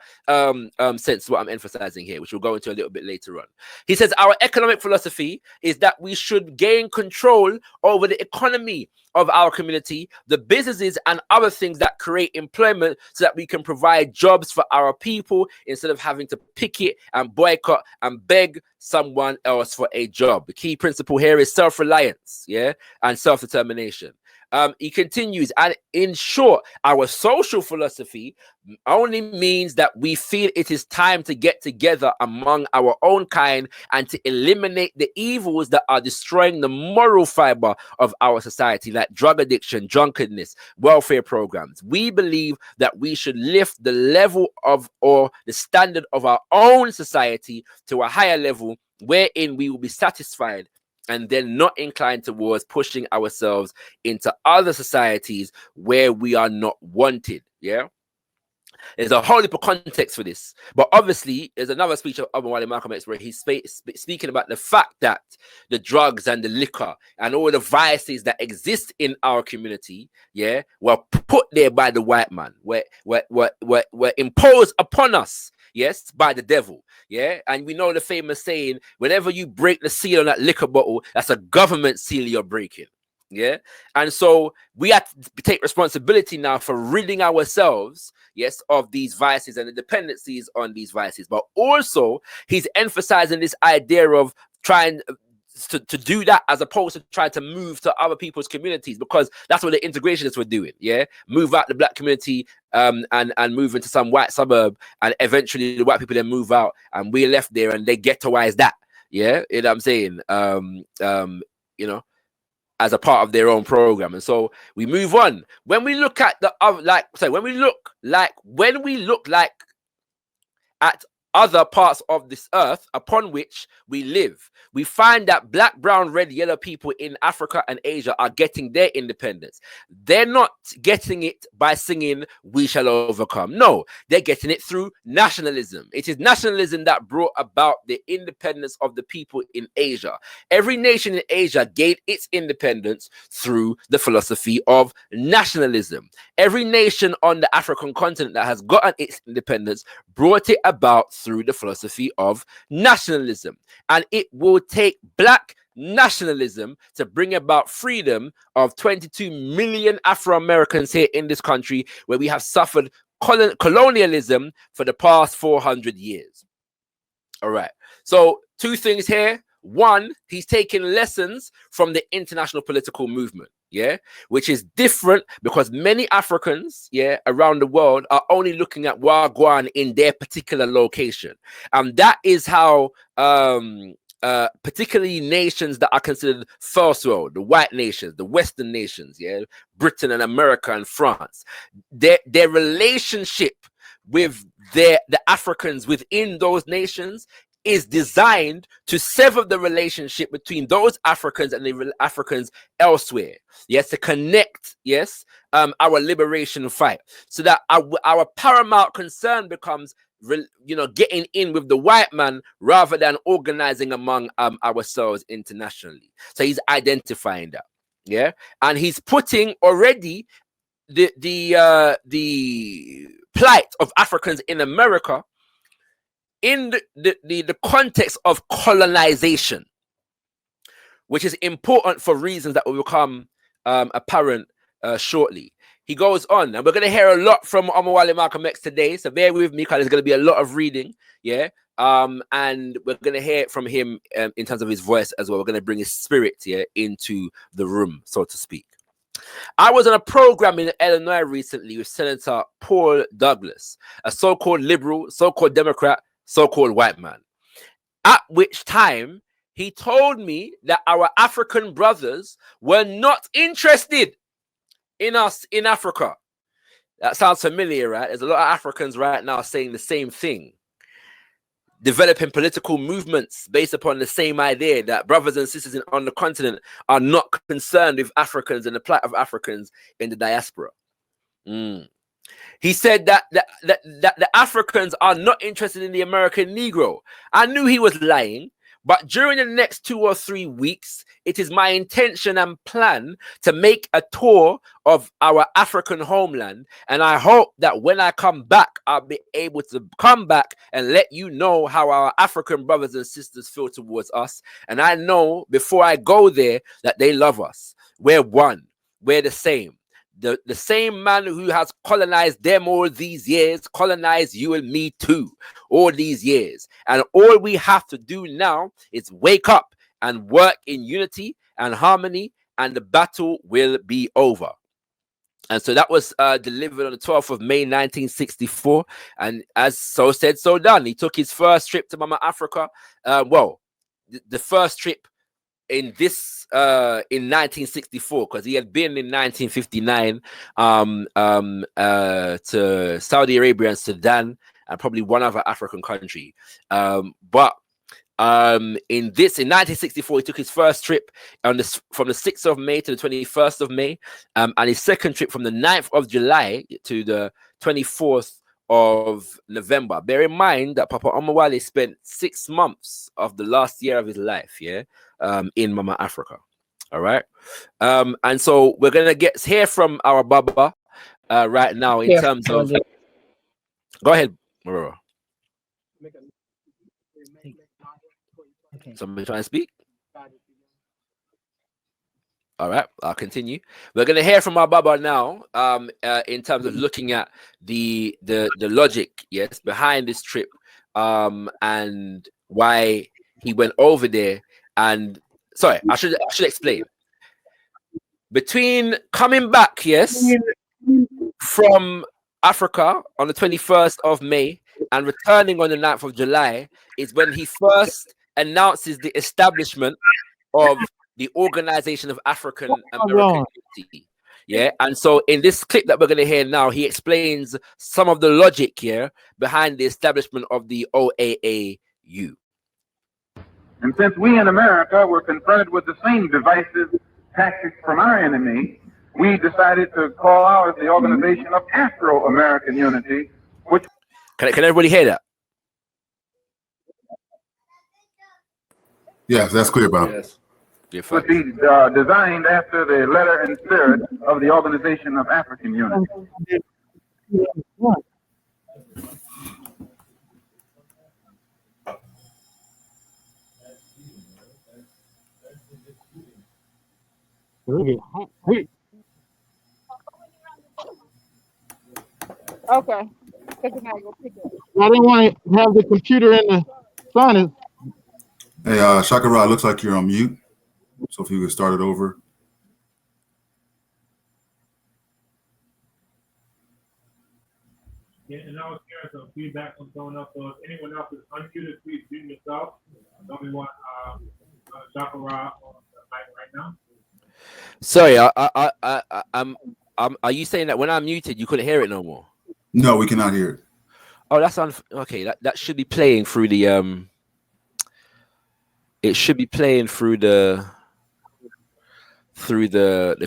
Speaker 3: sense, what I'm emphasizing here, which we'll go into a little bit later on. He says our economic philosophy is that we should gain control over the economy of our community, the businesses and other things that create employment so that we can provide jobs for our people instead of having to picket and boycott and beg someone else for a job. The key principle here is self-reliance, yeah, and self-determination. He continues, and in short, our social philosophy only means that we feel it is time to get together among our own kind and to eliminate the evils that are destroying the moral fiber of our society, like drug addiction, drunkenness, welfare programs. We believe that we should lift the level of, or the standard of our own society to a higher level wherein we will be satisfied and then not inclined towards pushing ourselves into other societies where we are not wanted. Yeah, there's a whole heap of context for this, but obviously there's another speech of Omawale Malcolm X where he's speaking about the fact that the drugs and the liquor and all the vices that exist in our community, yeah, were put there by the white man, were imposed upon us, yes, by the devil. Yeah, and we know the famous saying, whenever you break the seal on that liquor bottle, that's a government seal you're breaking. Yeah, and so we have to take responsibility now for ridding ourselves, yes, of these vices and the dependencies on these vices. But also he's emphasizing this idea of trying to do that as opposed to trying to move to other people's communities, because that's what the integrationists were doing. Yeah, move out the Black community and move into some white suburb, and eventually the white people then move out and we're left there and they ghettoize that. Yeah, you know what I'm saying? You know, as a part of their own program. And so we move on. When we look at the when we look at other parts of this earth upon which we live. We find that black, brown, red, yellow people in Africa and Asia are getting their independence. They're not getting it by singing "We Shall Overcome." No, they're getting it through nationalism. It is nationalism that brought about the independence of the people in Asia. Every nation in Asia gained its independence through the philosophy of nationalism. Every nation on the African continent that has gotten its independence brought it about through the philosophy of nationalism. And it will take black nationalism to bring about freedom of 22 million Afro-Americans here in this country, where we have suffered colonialism for the past 400 years. All right. So 2 things here. One, he's taking lessons from the international political movement, yeah, which is different because many Africans, yeah, around the world are only looking at Wagwan in their particular location. And that is how particularly nations that are considered first world, the white nations, the Western nations, yeah, Britain and America and France, their relationship with the Africans within those nations is designed to sever the relationship between those Africans and the Africans elsewhere. Yes, to connect, yes, our liberation fight, so that our paramount concern becomes, getting in with the white man rather than organizing among ourselves internationally. So he's identifying that, yeah, and he's putting already the plight of Africans in America in the context of colonization, which is important for reasons that will become apparent shortly. He goes on, and we're going to hear a lot from Omawale Malcolm X today, so bear with me because there's going to be a lot of reading, yeah, and we're going to hear from him in terms of his voice as well. We're going to bring his spirit here into the room, so to speak. I was on a program in Illinois recently with Senator Paul Douglas, a so-called liberal, so-called Democrat, so-called white man, at which time he told me that our African brothers were not interested in us in Africa. That sounds familiar, right? There's a lot of Africans right now saying the same thing, developing political movements based upon the same idea that brothers and sisters on the continent are not concerned with Africans and the plight of Africans in the diaspora. He said that the Africans are not interested in the American Negro. I knew he was lying, but during the next 2 or 3 weeks, it is my intention and plan to make a tour of our African homeland. And I hope that when I come back, I'll be able to come back and let you know how our African brothers and sisters feel towards us. And I know before I go there that they love us. We're one. We're the same. The same man who has colonized them all these years, colonized you and me too, all these years. And all we have to do now is wake up and work in unity and harmony, and the battle will be over. And so that was delivered on the 12th of May, 1964. And as so said, so done. He took his first trip to Mama Africa. The first trip in 1964, because he had been in 1959 to Saudi Arabia and Sudan and probably one other African country. But in 1964, he took his first trip from the 6th of May to the 21st of May, and his second trip from the 9th of July to the 24th of November. Bear in mind that Papa Omawale spent 6 months of the last year of his life, in Mama Africa. All right. And so we're gonna hear from our Baba right now in terms of. Go ahead, Marora. Somebody trying to speak? All right, I'll continue. We're going to hear from our Baba now in terms of looking at the logic, yes, behind this trip and why he went over there. And sorry, I should explain. Between coming back, yes, from Africa on the 21st of May and returning on the 9th of July is when he first announces the establishment of the Organization of African American Unity. Yeah, and so in this clip that we're going to hear now, he explains some of the logic here behind the establishment of the OAAU.
Speaker 4: And since we in America were confronted with the same divisive tactics from our enemy, we decided to call ours the Organization of Afro-American Unity, which...
Speaker 3: Can everybody hear that?
Speaker 2: Yes, that's clear, Bob.
Speaker 3: Yes.
Speaker 4: would be designed after the letter and spirit of the Organization of African Unity.
Speaker 5: Okay. I didn't want to have the computer in the sun.
Speaker 2: Hey, Shakara, looks like you're on mute. So if you could start it over.
Speaker 1: Yeah, and I was hearing some feedback from someone else. So if anyone else is unmuted, please mute yourself. Don't want Shakara on the mic right now.
Speaker 3: Sorry, are you saying that when I'm muted, you couldn't hear it no more?
Speaker 2: No, we cannot hear it.
Speaker 3: Oh, that's okay. That should be playing through the it should be playing through the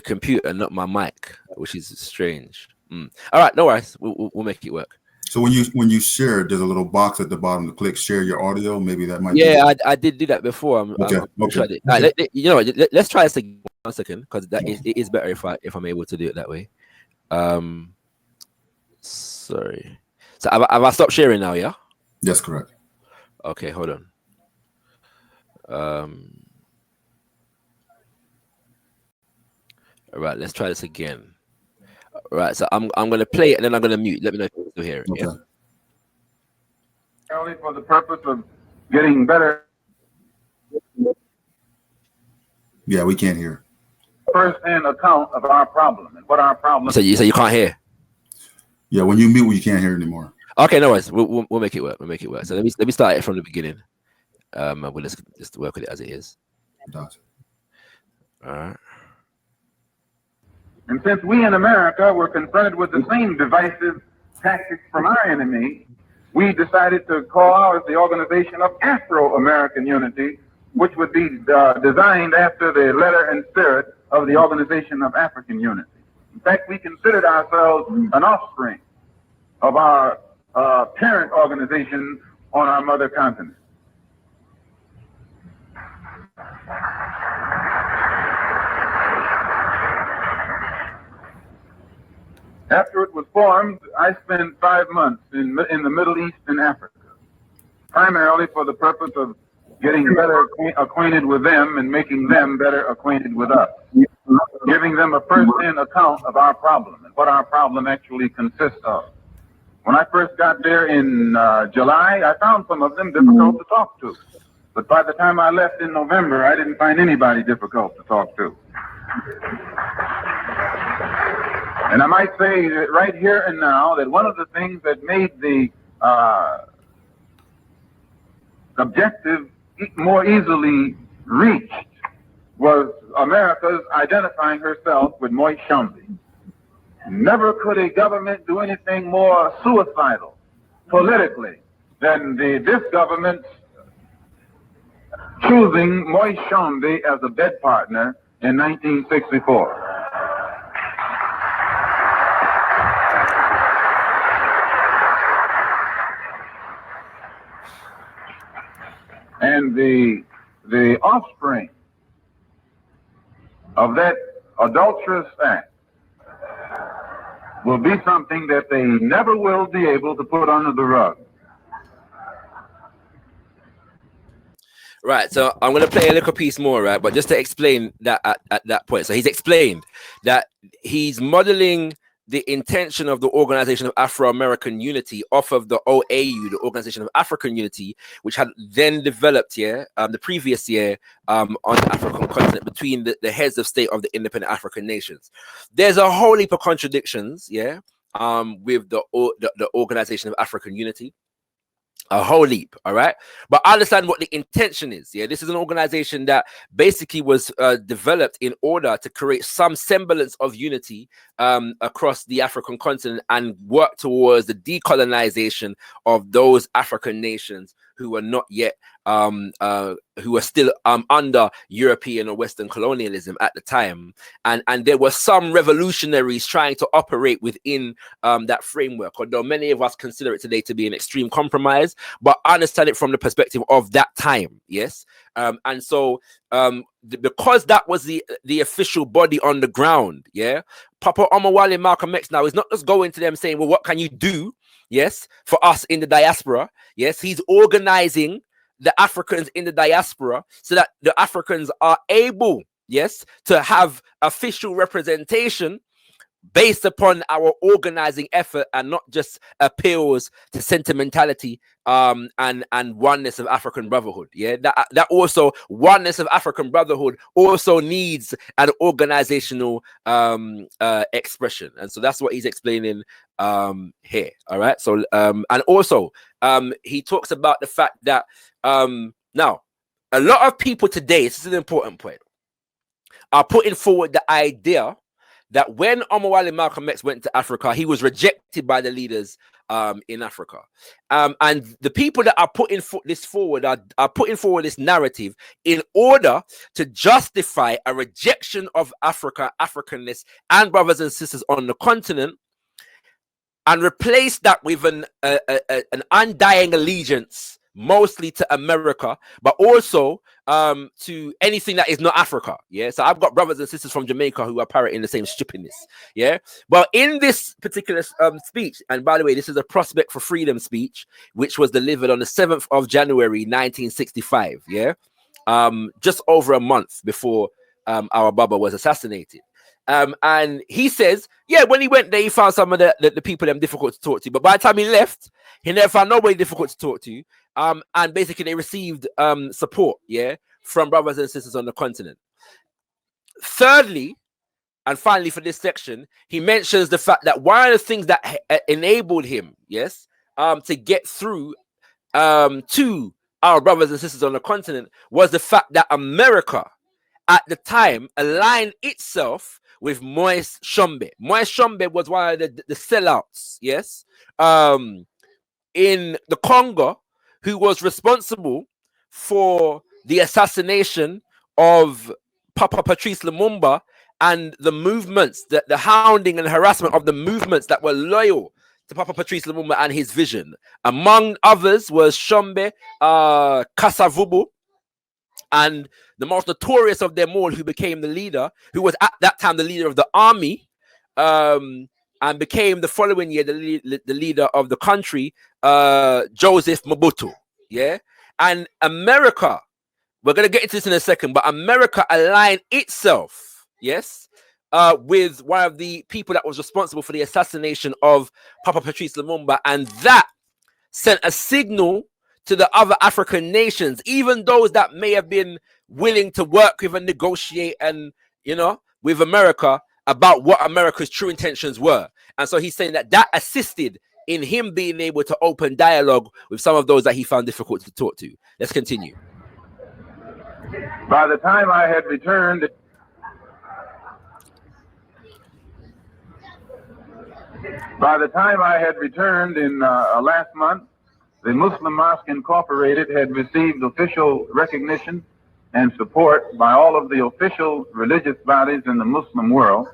Speaker 3: computer, not my mic, which is strange. All right, no worries. We'll make it work.
Speaker 2: So when you share, there's a little box at the bottom to click share your audio. Maybe that might.
Speaker 3: Yeah, I did do that before.
Speaker 2: Okay.
Speaker 3: Right, you know what? Let's try this again 1 second, because it is better if I'm able to do it that way. Sorry. So have I stopped sharing now? Yeah.
Speaker 2: That's correct.
Speaker 3: Okay, hold on. All right, let's try this again. All right, so I'm gonna play it and then I'm gonna mute. Let me know if you still hear it.
Speaker 2: Okay.
Speaker 3: Yeah?
Speaker 4: Only for the purpose of getting better.
Speaker 2: Yeah, we can't hear.
Speaker 4: First-hand account of our problem and what our problem.
Speaker 3: So you can't hear?
Speaker 2: Yeah, when you mute, you can't hear anymore.
Speaker 3: Okay, no worries. We'll make it work. We'll make it work. So let me start it from the beginning. We'll just work with it as it is. All right.
Speaker 4: And since we in America were confronted with the same divisive tactics from our enemy, we decided to call ours the Organization of Afro-American Unity, which would be designed after the letter and spirit of the Organization of African Unity. In fact, we considered ourselves an offspring of our parent organization on our mother continent. After it was formed, I spent 5 months in the Middle East and Africa, primarily for the purpose of getting better acquainted with them and making them better acquainted with us, giving them a first-hand account of our problem and what our problem actually consists of. When I first got there in July, I found some of them difficult to talk to. But by the time I left in November, I didn't find anybody difficult to talk to. And I might say that right here and now that one of the things that made the objective more easily reached was America's identifying herself with Moise Tshombe. Never could a government do anything more suicidal politically than this government choosing Moise Tshombe as a bed partner in 1964. And the offspring of that adulterous act will be something that they never will be able to put under the rug.
Speaker 3: Right, so I'm going to play a little piece more, right? But just to explain that at that point. So he's explained that he's modeling the intention of the Organization of Afro-American Unity off of the OAU, the Organization of African Unity, which had then developed the previous year on the African continent between the heads of state of the independent African nations. There's a whole heap of contradictions, with the Organization of African Unity. A whole heap, all right? But understand what the intention is. Yeah, this is an organization that basically was developed in order to create some semblance of unity across the African continent and work towards the decolonization of those African nations who are not yet who are still under European or Western colonialism at the time, and there were some revolutionaries trying to operate within that framework, although many of us consider it today to be an extreme compromise, but understand it from the perspective of that time. Yes. And so because that was the official body on the ground, yeah, Papa Omawale Malcolm X now is not just going to them saying, well, what can you do, yes, for us in the diaspora? Yes, he's organizing the Africans in the diaspora so that the Africans are able, yes, to have official representation based upon our organizing effort and not just appeals to sentimentality and oneness of African brotherhood. Yeah, that also oneness of African brotherhood also needs an organizational expression, and so that's what he's explaining here. All right. So and also he talks about the fact that now a lot of people today, this is an important point, are putting forward the idea that when Omawale Malcolm X went to Africa, he was rejected by the leaders in Africa. And the people that are putting this forward are putting forward this narrative in order to justify a rejection of Africa, Africanists, and brothers and sisters on the continent, and replace that with an undying allegiance, mostly to America, but also to anything that is not Africa. Yeah, so I've got brothers and sisters from Jamaica who are parroting the same stupidness. Yeah, but in this particular speech, and by the way, this is a Prospect for Freedom speech, which was delivered on the 7th of January 1965. Yeah, just over a month before our Baba was assassinated. And he says, yeah, when he went there, he found some of the people them difficult to talk to. But by the time he left, he never found nobody difficult to talk to. And basically they received support, yeah, from brothers and sisters on the continent. Thirdly, and finally for this section, he mentions the fact that one of the things that enabled him, yes, to get through to our brothers and sisters on the continent was the fact that America at the time aligned itself with Moise Tshombe. Moise Tshombe was one of the sellouts, yes, in the Congo, who was responsible for the assassination of Papa Patrice Lumumba and the movements, the hounding and harassment of the movements that were loyal to Papa Patrice Lumumba and his vision. Among others was Tshombe, Kasavubu, and the most notorious of them all, who became the leader, who was at that time the leader of the army, and became the following year the leader of the country, Joseph Mobutu. Yeah, and America, we're going to get into this in a second, but America aligned itself, yes, with one of the people that was responsible for the assassination of Papa Patrice Lumumba, and that sent a signal to the other African nations, even those that may have been willing to work with and negotiate and, you know, with America about what America's true intentions were. And so he's saying that that assisted in him being able to open dialogue with some of those that he found difficult to talk to. Let's continue.
Speaker 4: By the time I had returned, in last month, the Muslim Mosque Incorporated had received official recognition and support by all of the official religious bodies in the Muslim world,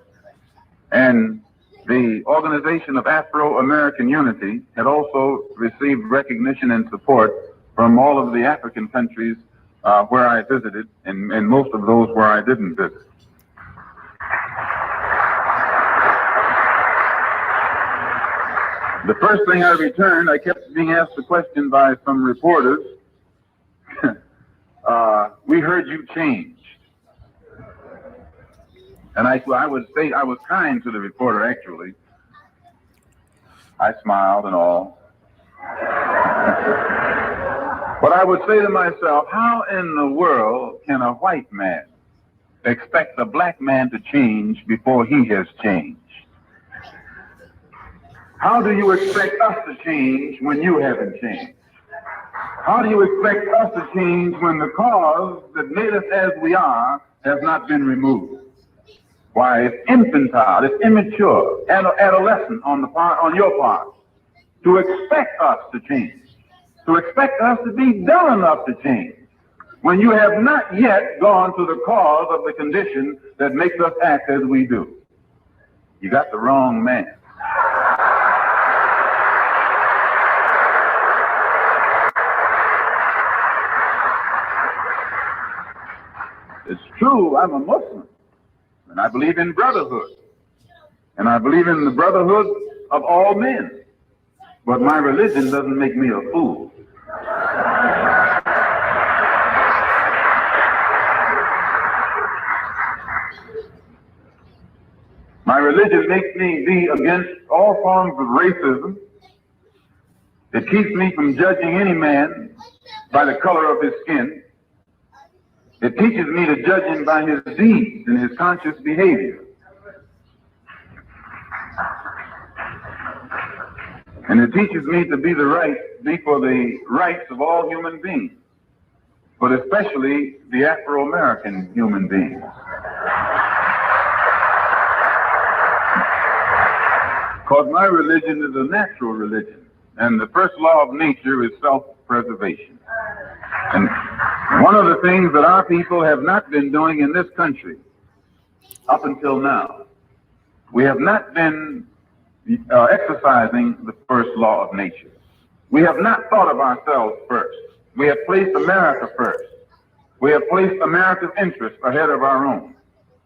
Speaker 4: and the Organization of Afro-American Unity had also received recognition and support from all of the African countries where I visited, and most of those where I didn't visit. The first thing I returned, I kept being asked the question by some reporters, we heard you changed. And I would say, I was kind to the reporter, actually. I smiled and all. But I would say to myself, how in the world can a white man expect a black man to change before he has changed? How do you expect us to change when you haven't changed? How do you expect us to change when the cause that made us as we are has not been removed? Why, it's infantile, it's immature, adolescent on your part, to expect us to change, to expect us to be dumb enough to change, when you have not yet gone to the cause of the condition that makes us act as we do. You got the wrong man. It's true, I'm a Muslim, and I believe in brotherhood, and I believe in the brotherhood of all men, but my religion doesn't make me a fool. My religion makes me be against all forms of racism. It keeps me from judging any man by the color of his skin. It teaches me to judge him by his deeds and his conscious behavior. And it teaches me to be for the rights of all human beings, but especially the Afro-American human beings. Because my religion is a natural religion, and the first law of nature is self-preservation. And one of the things that our people have not been doing in this country up until now, we have not been exercising the first law of nature. We have not thought of ourselves first. We have placed America first. We have placed America's interests ahead of our own.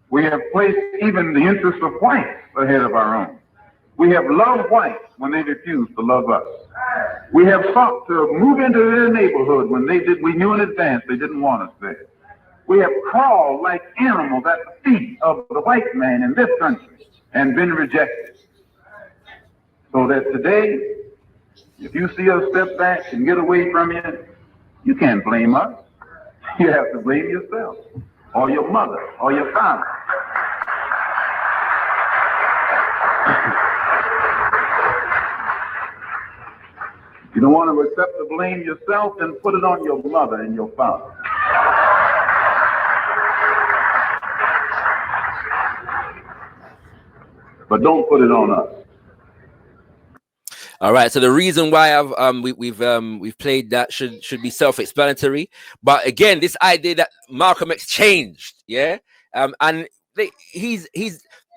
Speaker 4: We have placed even the interests of whites ahead of our own. We have loved whites when they refused to love us. We have sought to move into their neighborhood when we knew in advance they didn't want us there. We have crawled like animals at the feet of the white man in this country and been rejected. So that today, if you see us step back and get away from you, you can't blame us. You have to blame yourself, or your mother, or your father. You don't want to accept the blame yourself, then put it on your mother and your father. But don't put it on us.
Speaker 3: All right. So the reason why we've played that should be self-explanatory. But again, this idea that Malcolm X changed, yeah, and he's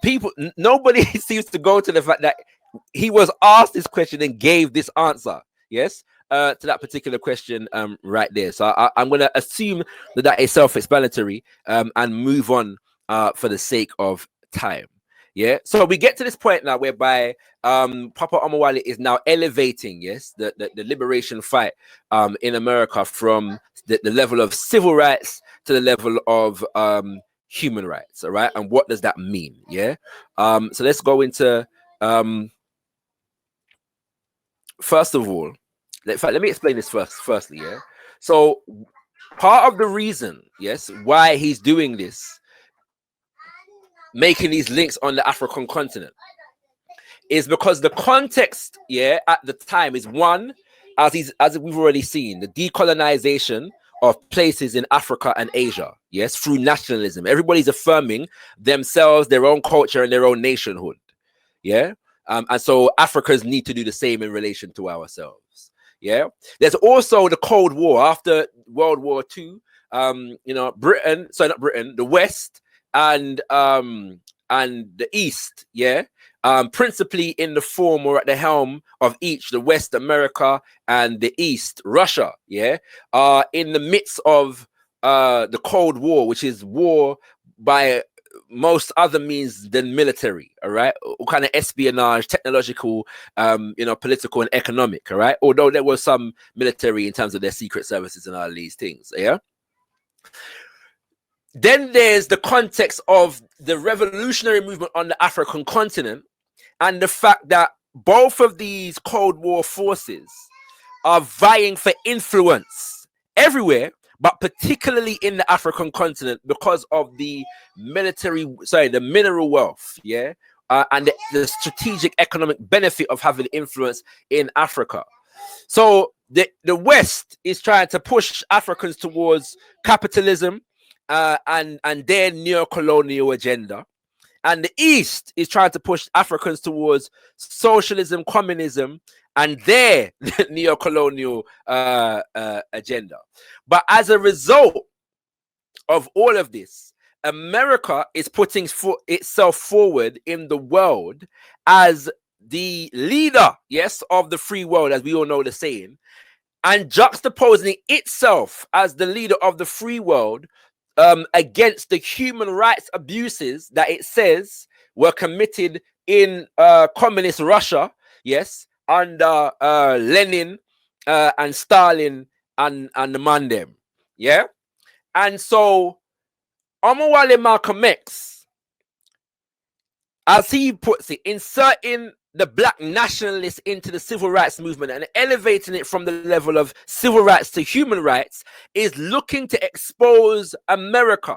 Speaker 3: people. Nobody seems to go to the fact that he was asked this question and gave this answer. Yes, to that particular question right there. So I'm going to assume that is self-explanatory and move on for the sake of time. Yeah. So we get to this point now whereby Papa Omawale is now elevating, yes, the liberation fight in America from the level of civil rights to the level of human rights. All right. And what does that mean? Yeah. So let's go into first of all, in fact, let me explain this firstly, yeah. So part of the reason, yes, why he's doing this, making these links on the African continent, is because the context, yeah, at the time is one, as we've already seen, the decolonization of places in Africa and Asia, yes, through nationalism. Everybody's affirming themselves, their own culture, and their own nationhood, yeah. And so Africans need to do the same in relation to ourselves. Yeah. There's also the Cold War after World War II. The West and the East. Yeah. Principally in the form or at the helm of each, the West, America, and the East, Russia. Yeah. In the midst of the Cold War, which is war by most other means than military, all right? All kind of espionage, technological, political and economic, all right? Although there was some military in terms of their secret services and all these things, yeah? Then there's the context of the revolutionary movement on the African continent and the fact that both of these Cold War forces are vying for influence everywhere, but particularly in the African continent because of the the mineral wealth, yeah, and the strategic economic benefit of having influence in Africa. So the West is trying to push Africans towards capitalism and their neo-colonial agenda. And the East is trying to push Africans towards socialism, communism, and their neo-colonial agenda. But as a result of all of this, America is putting itself forward in the world as the leader, yes, of the free world, as we all know the saying, and juxtaposing itself as the leader of the free world against the human rights abuses that it says were committed in communist Russia, yes, under Lenin and Stalin and the Memorandum, yeah. And so Omawale Malcolm X, as he puts it, inserting the Black Nationalists into the civil rights movement and elevating it from the level of civil rights to human rights, is looking to expose America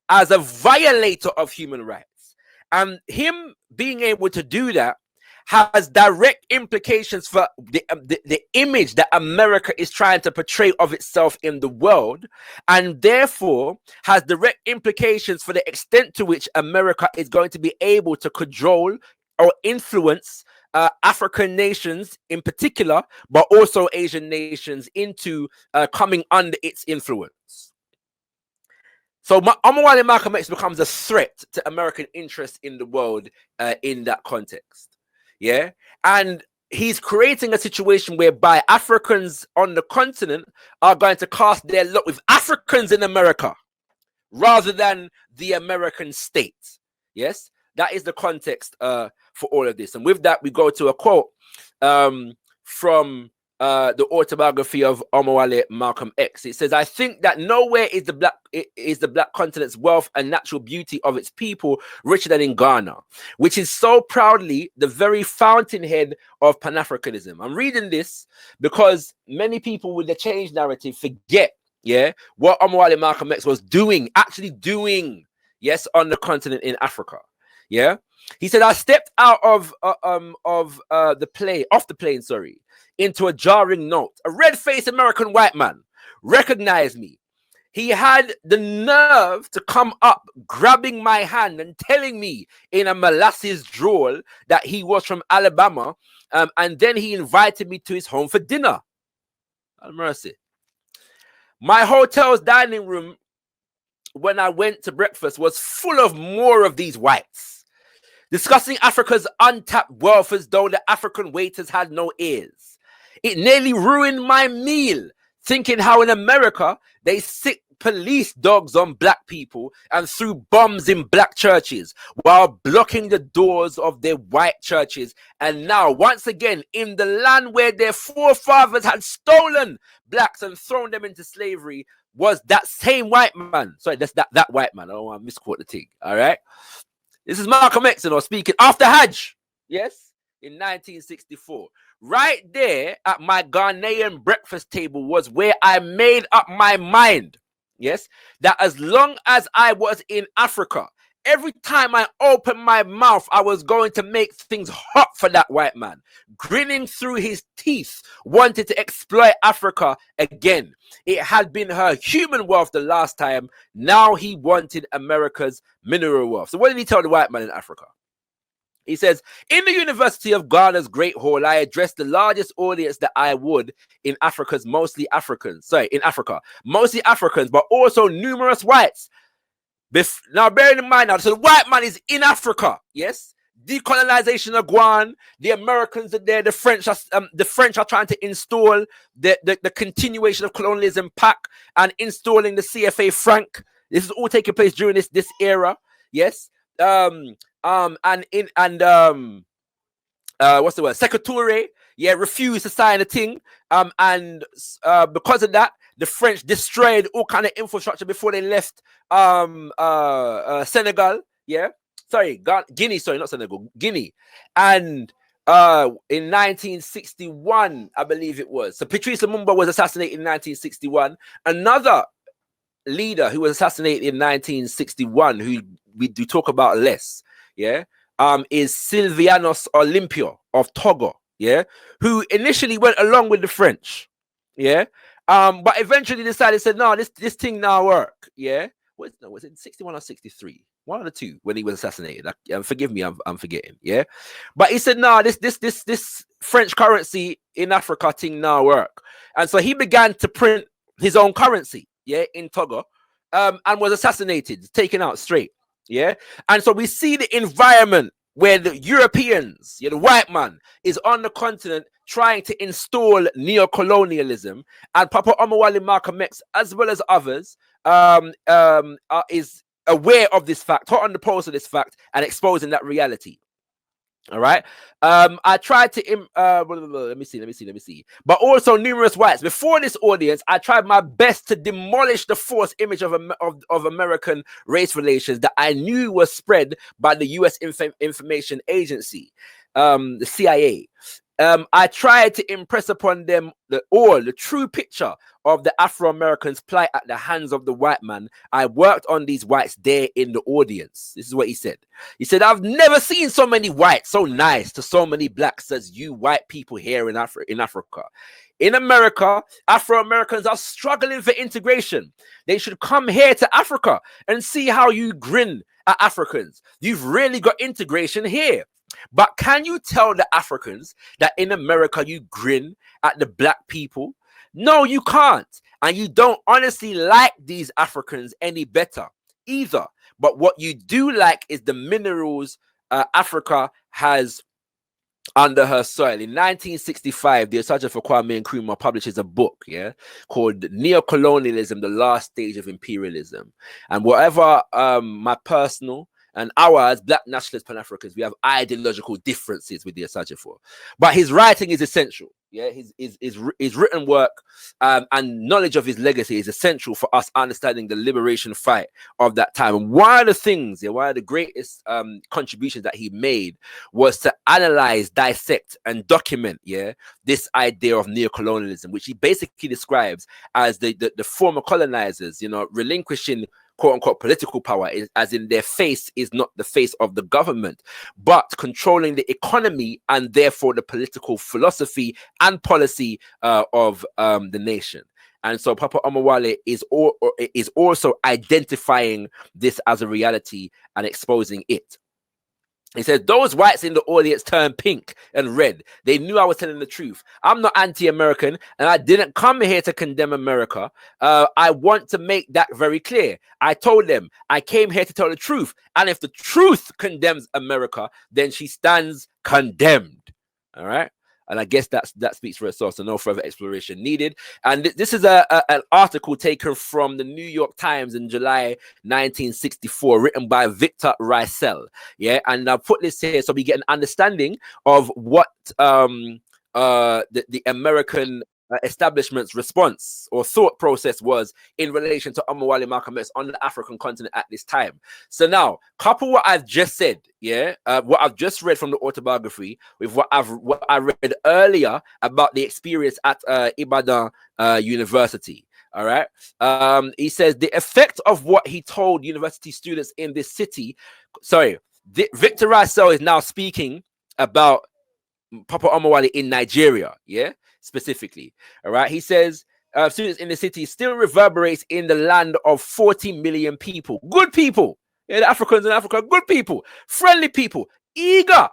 Speaker 3: as a violator of human rights. And him being able to do that has direct implications for the image that America is trying to portray of itself in the world, and therefore has direct implications for the extent to which America is going to be able to control or influence African nations in particular, but also Asian nations into coming under its influence. So Omawale Malcolm X becomes a threat to American interests in the world in that context. Yeah, and he's creating a situation whereby Africans on the continent are going to cast their lot with Africans in America rather than the American state. Yes, that is the context for all of this. And with that, we go to a quote from the autobiography of Omawale Malcolm X. It says, "I think that nowhere is the black continent's wealth and natural beauty of its people richer than in Ghana, which is so proudly the very fountainhead of Pan-Afrikanism." I'm reading this because many people with the change narrative forget, yeah, what Omawale Malcolm X was actually doing, yes, on the continent in Africa. Yeah, he said, "I stepped out of the plane, into a jarring note. A red-faced American white man recognized me. He had the nerve to come up, grabbing my hand and telling me in a molasses drawl that he was from Alabama, and then he invited me to his home for dinner. Have mercy. My hotel's dining room, when I went to breakfast, was full of more of these whites, discussing Africa's untapped wealth as though the African waiters had no ears. It nearly ruined my meal, thinking how in America they sick police dogs on black people and threw bombs in black churches while blocking the doors of their white churches. And now, once again, in the land where their forefathers had stolen blacks and thrown them into slavery, was that same white man." Sorry, that's that white man. I don't want to misquote the thing. All right. This is Malcolm X, speaking after Hajj. Yes, in 1964. Right there at my Ghanaian breakfast table was where I made up my mind, yes, that as long as I was in Africa, every time I opened my mouth, I was going to make things hot for that white man, grinning through his teeth, wanted to exploit Africa again. It had been her human wealth the last time. Now he wanted America's mineral wealth. So what did he tell the white man in Africa? He says, "In the University of Ghana's Great Hall, I addressed the largest audience that I would in Africa's mostly Africans, but also numerous whites." Now, bearing in mind, so the white man is in Africa, yes? Decolonization of Guan, the Americans are there, the French are trying to install the continuation of colonialism PAC and installing the CFA franc. This is all taking place during this era, yes? What's the word? Secretary, yeah, refused to sign a thing. And because of that, the French destroyed all kind of infrastructure before they left Senegal. Yeah, Guinea. Sorry, not Senegal, Guinea. And in 1961, I believe it was. So Patrice Lumumba was assassinated in 1961. Another leader who was assassinated in 1961, who we do talk about less, yeah, is Sylvianos Olympio of Togo. yeah, who initially went along with the French, yeah, but eventually decided, said, no, this thing now work, yeah. Was it 61 or 63? One of the two when he was assassinated. Forgive me, I'm forgetting, yeah. But he said, no, this French currency in Africa thing now work, and so he began to print his own currency, yeah, in Togo, and was assassinated, taken out straight, yeah. And so we see the environment where the Europeans, the white man, is on the continent trying to install neocolonialism, and Papa Omawale Malcolm X, as well as others, is aware of this fact, hot on the pulse of this fact, and exposing that reality. All right. I tried to let me see. But also numerous whites before this audience, I tried my best to demolish the false image of American race relations that I knew was spread by the U.S. Information Agency, the CIA. I tried to impress upon them the true picture of the Afro-Americans' plight at the hands of the white man. I worked on these whites there in the audience. This is what he said. He said, I've never seen so many whites so nice to so many blacks as you white people here in Africa. In America, Afro-Americans are struggling for integration. They should come here to Africa and see how you grin at Africans. You've really got integration here. But can you tell the Africans that in America you grin at the black people? No, you can't. And you don't honestly like these Africans any better either. But what you do like is the minerals Africa has under her soil. In 1965, the Assaja for Kwame Nkrumah publishes a book, yeah, called Neocolonialism, the Last Stage of Imperialism. And whatever my personal and as Black Nationalist Pan-Africans, we have ideological differences with the Assaja for. But his writing is essential. Yeah, his written work and knowledge of his legacy is essential for us understanding the liberation fight of that time. And one of the things, one of the greatest contributions that he made was to analyze, dissect, and document, this idea of neocolonialism, which he basically describes as the former colonizers, relinquishing quote unquote political power, as in their face is not the face of the government, but controlling the economy and therefore the political philosophy and policy of the nation. And so Papa Omawale is also identifying this as a reality and exposing it. He says, those whites in the audience turned pink and red. They knew I was telling the truth. I'm not anti-American, and I didn't come here to condemn America. I want to make that very clear. I told them I came here to tell the truth. And if the truth condemns America, then she stands condemned. All right. And I guess that speaks for itself, so no further exploration needed. And this is an article taken from the New York Times in July 1964, written by Victor Rysel. Yeah, and I'll put this here so we get an understanding of what the American establishment's response or thought process was in relation to Omawale Malcolm X on the African continent at this time. So now, couple what I've just said, what I've just read from the autobiography with what I read earlier about the experience at Ibadan University. All right. He says the effect of what he told university students in this city. Sorry, Victor Rysel is now speaking about Papa Omawale in Nigeria. Yeah. Specifically, all right, he says students in the city still reverberates in the land of 40 million people, good people, the Africans in Africa, good people, friendly people, eager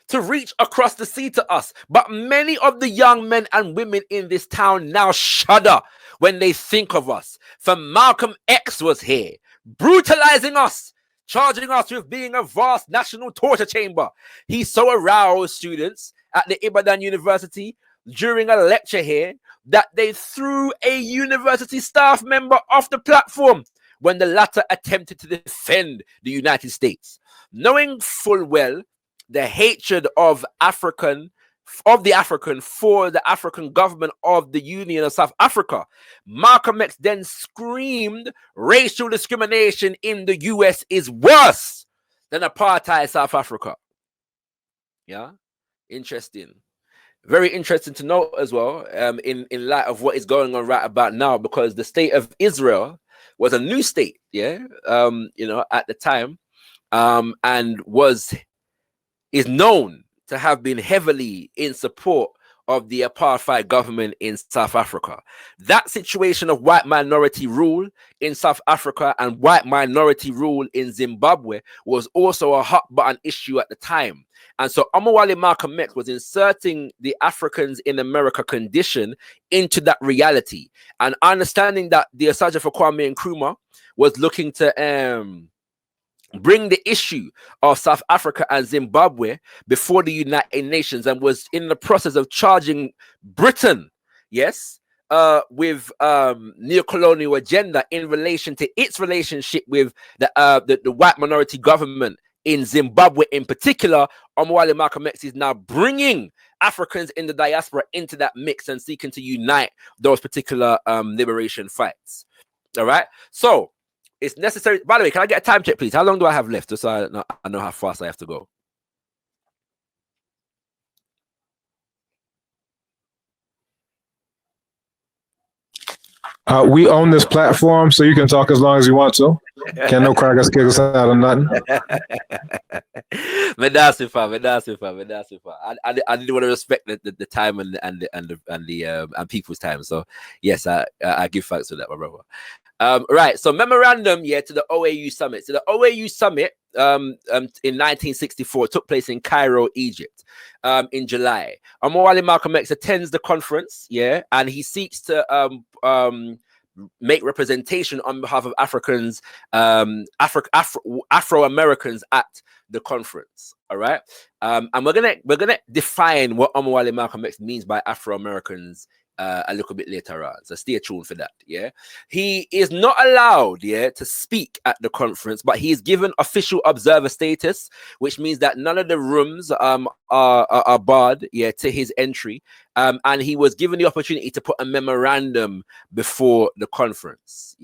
Speaker 3: to reach across the sea to us. But many of the young men and women in this town now shudder when they think of us. For Malcolm X was here, brutalizing us, charging us with being a vast national torture chamber. He so aroused students at the Ibadan University during a lecture here that they threw a university staff member off the platform when the latter attempted to defend the United States. Knowing full well the hatred of the African for the African government of the Union of South Africa, Malcolm X then screamed, racial discrimination in the US is worse than apartheid South Africa. Yeah. Interesting. Very interesting to note as well, in light of what is going on right about now, because the state of Israel was a new state, at the time, and is known to have been heavily in support of the apartheid government in South Africa. That situation of white minority rule in South Africa and white minority rule in Zimbabwe was also a hot button issue at the time. And so Omawale Malcolm X was inserting the Africans in America condition into that reality, and understanding that the Assaja for Kwame Nkrumah was looking to bring the issue of South Africa and Zimbabwe before the United Nations, and was in the process of charging Britain, yes, with neocolonial agenda in relation to its relationship with the white minority government in Zimbabwe in particular. Omawale Malcolm X is now bringing Africans in the diaspora into that mix and seeking to unite those particular liberation fights. All right, so it's necessary. By the way, can I get a time check, please? How long do I have left, just so I know how fast I have to go?
Speaker 6: We own this platform, so you can talk as long as you want to. Can't no crackers kick us out of nothing.
Speaker 3: I didn't want to respect the time and people's time. So yes, I give thanks for that, my brother. Right. So memorandum, to the OAU summit. So the OAU summit in 1964 took place in Cairo, Egypt, in July. Omawale Malcolm X attends the conference, and he seeks to make representation on behalf of Africans, Afro-Americans at the conference. All right, and we're gonna define what Omawale Malcolm X means by Afro-Americans a little bit later on, so stay tuned for that. He is not allowed to speak at the conference, but he is given official observer status, which means that none of the rooms are barred to his entry, and he was given the opportunity to put a memorandum before the conference.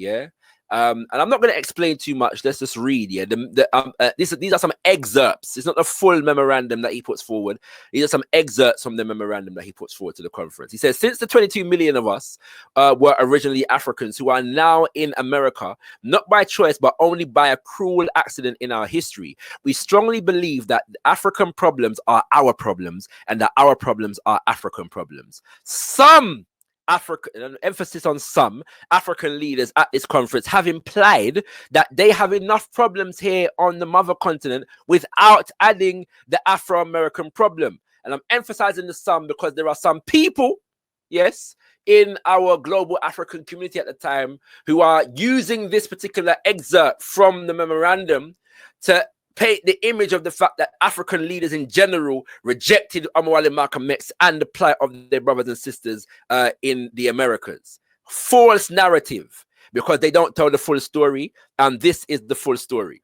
Speaker 3: And I'm not going to explain too much. Let's just read. These are some excerpts. It's not the full memorandum that he puts forward. These are some excerpts from the memorandum that he puts forward to the conference. He says, since the 22 million of us were originally Africans who are now in America, not by choice, but only by a cruel accident in our history, we strongly believe that African problems are our problems and that our problems are African problems. Some African, emphasis on some African leaders at this conference have implied that they have enough problems here on the mother continent without adding the Afro-American problem. And I'm emphasizing the some because there are some people, in our global African community at the time who are using this particular excerpt from the memorandum to paint the image of the fact that African leaders in general rejected Omawale Malcolm X and the plight of their brothers and sisters in the Americas. False narrative, because they don't tell the full story, and this is the full story.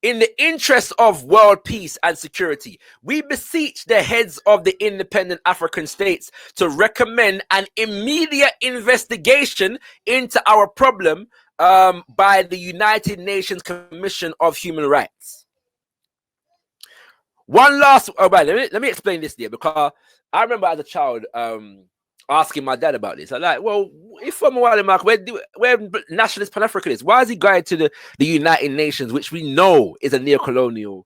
Speaker 3: In the interest of world peace and security, we beseech the heads of the independent African states to recommend an immediate investigation into our problem by the United Nations Commission of Human Rights. One last, let me explain this there, because I remember as a child asking my dad about this. I'm like, well, if Omawale Malcolm, where Nationalist Pan-Afrikanist, why is he going to the United Nations, which we know is a neocolonial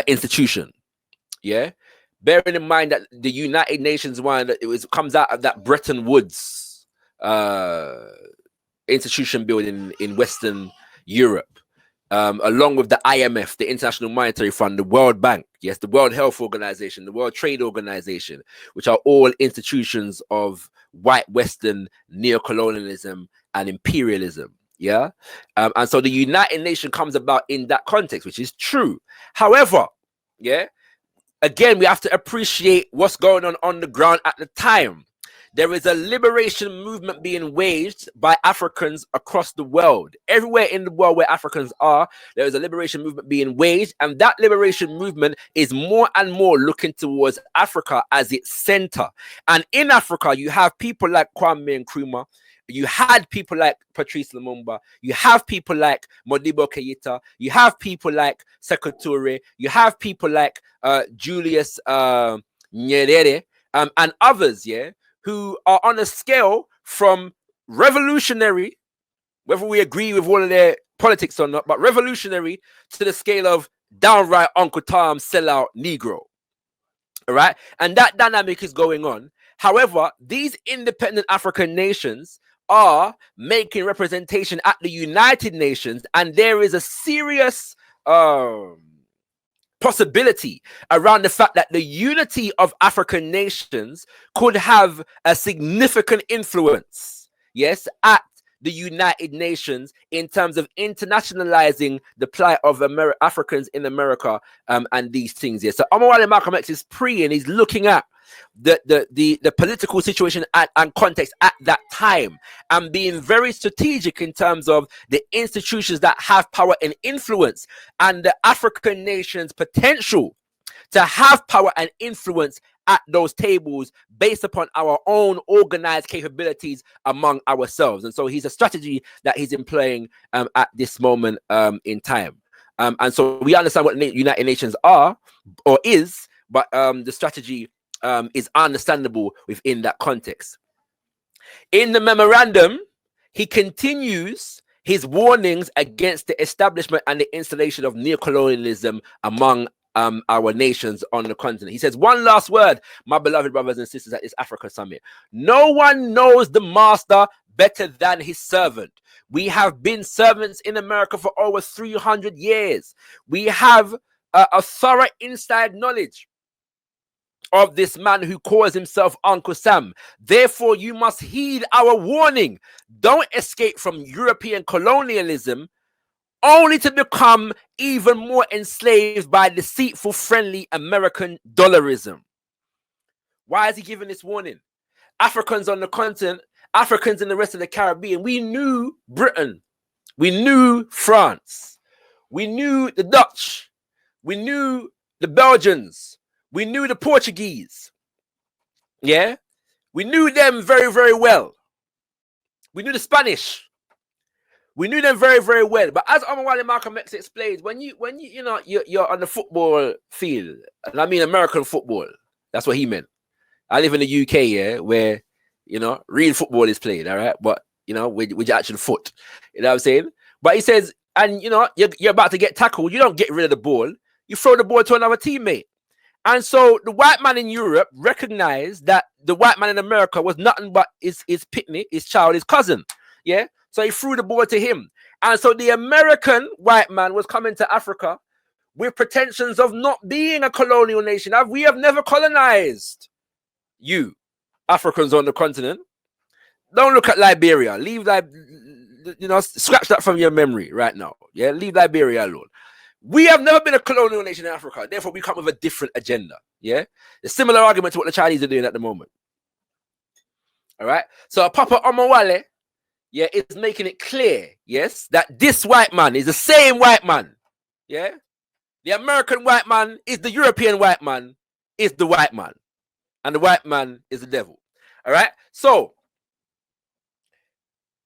Speaker 3: institution? Bearing in mind that the United Nations comes out of that Bretton Woods institution building in Western Europe, along with the IMF, the International Monetary Fund, the World Bank, the World Health Organization, the World Trade Organization, which are all institutions of white Western neocolonialism and imperialism. And so the United Nations comes about in that context, which is true. However, again, we have to appreciate what's going on the ground at the time. There is a liberation movement being waged by Africans across the world. Everywhere in the world where Africans are, there is a liberation movement being waged, and that liberation movement is more and more looking towards Africa as its center. And in Africa, you have people like Kwame Nkrumah, you had people like Patrice Lumumba, you have people like Modibo Keita, you have people like Sekou Touré, you have people like Julius Nyerere, and others, who are on a scale from revolutionary, whether we agree with all of their politics or not, but revolutionary, to the scale of downright Uncle Tom sellout Negro. All right. And that dynamic is going on. However, these independent African nations are making representation at the United Nations, and there is a serious possibility around the fact that the unity of African nations could have a significant influence, yes, at the United Nations in terms of internationalizing the plight of Africans in America and these things. Yes, so Omawale Malcolm X is and he's looking at the political situation and context at that time and being very strategic in terms of the institutions that have power and influence and the African nations' potential to have power and influence at those tables based upon our own organized capabilities among ourselves. And so he's a strategy that he's employing at this moment in time. And so we understand what the United Nations are or is, but the strategy is understandable within that context. In the memorandum, he continues his warnings against the establishment and the installation of neocolonialism among our nations on the continent. He says, one last word, my beloved brothers and sisters at this Africa Summit. No one knows the master better than his servant. We have been servants in America for over 300 years. We have a thorough inside knowledge of this man who calls himself Uncle Sam. Therefore, you must heed our warning. Don't escape from European colonialism only to become even more enslaved by deceitful, friendly American dollarism. Why is he giving this warning? Africans on the continent, Africans in the rest of the Caribbean, we knew Britain, we knew France, we knew the Dutch, we knew the Belgians, we knew the Portuguese. Yeah, we knew them very, very well. We knew the Spanish. We knew them very, very well. But as Omawale Malcolm X explains, when you're on the football field, and I mean American football, that's what he meant. I live in the UK, yeah, where real football is played, all right, but with your actual foot, you know what I'm saying? But he says, and you're about to get tackled, you don't get rid of the ball, you throw the ball to another teammate. And so the white man in Europe recognized that the white man in America was nothing but his pitney, his child, his cousin. Yeah. So he threw the ball to him. And so the American white man was coming to Africa with pretensions of not being a colonial nation. We have never colonized you, Africans on the continent. Don't look at Liberia. Leave scratch that from your memory right now. Yeah. Leave Liberia alone. We have never been a colonial nation in Africa. Therefore, we come with a different agenda. Yeah. A similar argument to what the Chinese are doing at the moment. All right. So Papa Omawale, yeah, is making it clear, yes, that this white man is the same white man. Yeah. The American white man is the European white man, is the white man. And the white man is the devil. All right. So,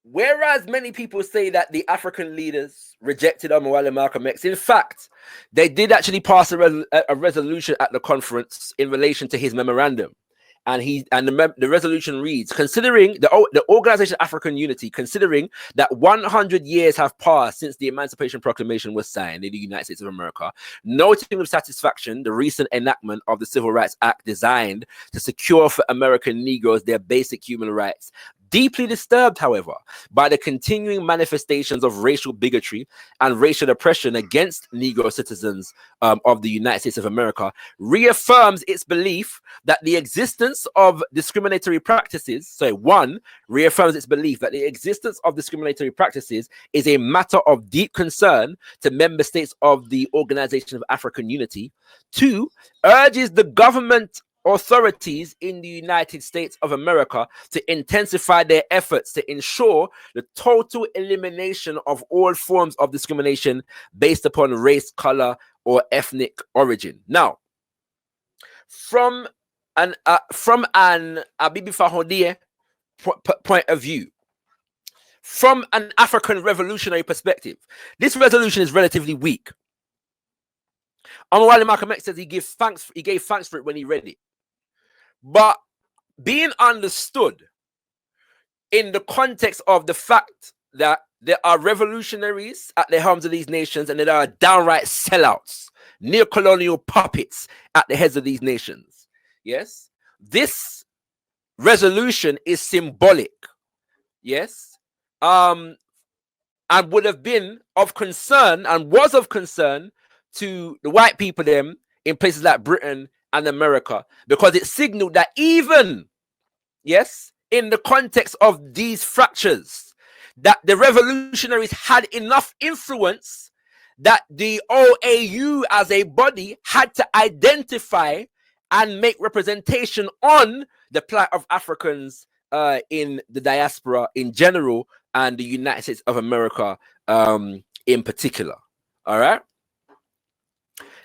Speaker 3: whereas many people say that the African leaders rejected Omawale Malcolm X, in fact, they did actually pass a resolution at the conference in relation to his memorandum. And the resolution reads, considering the Organization of African Unity, considering that 100 years have passed since the Emancipation Proclamation was signed in the United States of America, noting with satisfaction the recent enactment of the Civil Rights Act designed to secure for American Negroes their basic human rights, deeply disturbed, however, by the continuing manifestations of racial bigotry and racial oppression against Negro citizens of the United States of America, reaffirms its belief that the existence of discriminatory practices, reaffirms its belief that the existence of discriminatory practices is a matter of deep concern to member states of the Organization of African Unity. 2, urges the government authorities in the United States of America to intensify their efforts to ensure the total elimination of all forms of discrimination based upon race, color, or ethnic origin. Now, from an Abibi Fahodie point of view, from an African revolutionary perspective, this resolution is relatively weak. Omawale Malcolm X says he gave thanks for it when he read it. But being understood in the context of the fact that there are revolutionaries at the helms of these nations, and there are downright sellouts, neocolonial puppets at the heads of these nations. Yes, this resolution is symbolic. Yes, and would have been of concern and was of concern to the white people them in places like Britain and America, because it signaled that even, yes, in the context of these fractures, that the revolutionaries had enough influence that the OAU as a body had to identify and make representation on the plight of Africans in the diaspora in general and the United States of America in particular. All right.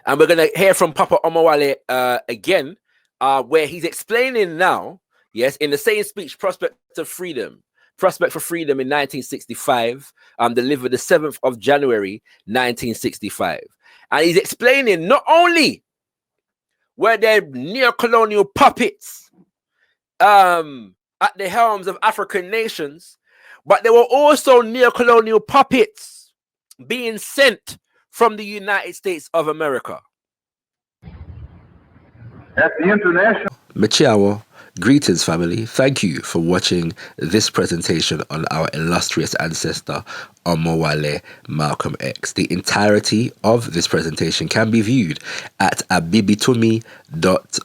Speaker 3: And we're going to hear from Papa Omawale again, where he's explaining now, yes, in the same speech, Prospect for Freedom in 1965, delivered the 7th of January, 1965. And he's explaining not only were there neocolonial puppets at the helms of African nations, but there were also neocolonial puppets being sent from the United States of America.
Speaker 4: At the international...
Speaker 3: Machiawo, greetings family. Thank you for watching this presentation on our illustrious ancestor Omawale Malcolm X. The entirety of this presentation can be viewed at abibitomi.com.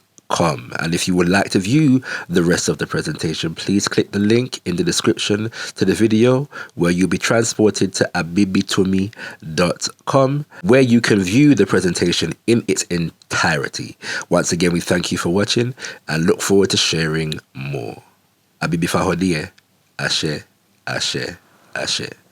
Speaker 3: And if you would like to view the rest of the presentation, please click the link in the description to the video, where you'll be transported to abibitomi.com, where you can view the presentation in its entirety. Once again, we thank you for watching and look forward to sharing more. Abibi Fahodie, Ashe, Ashe, Ashe.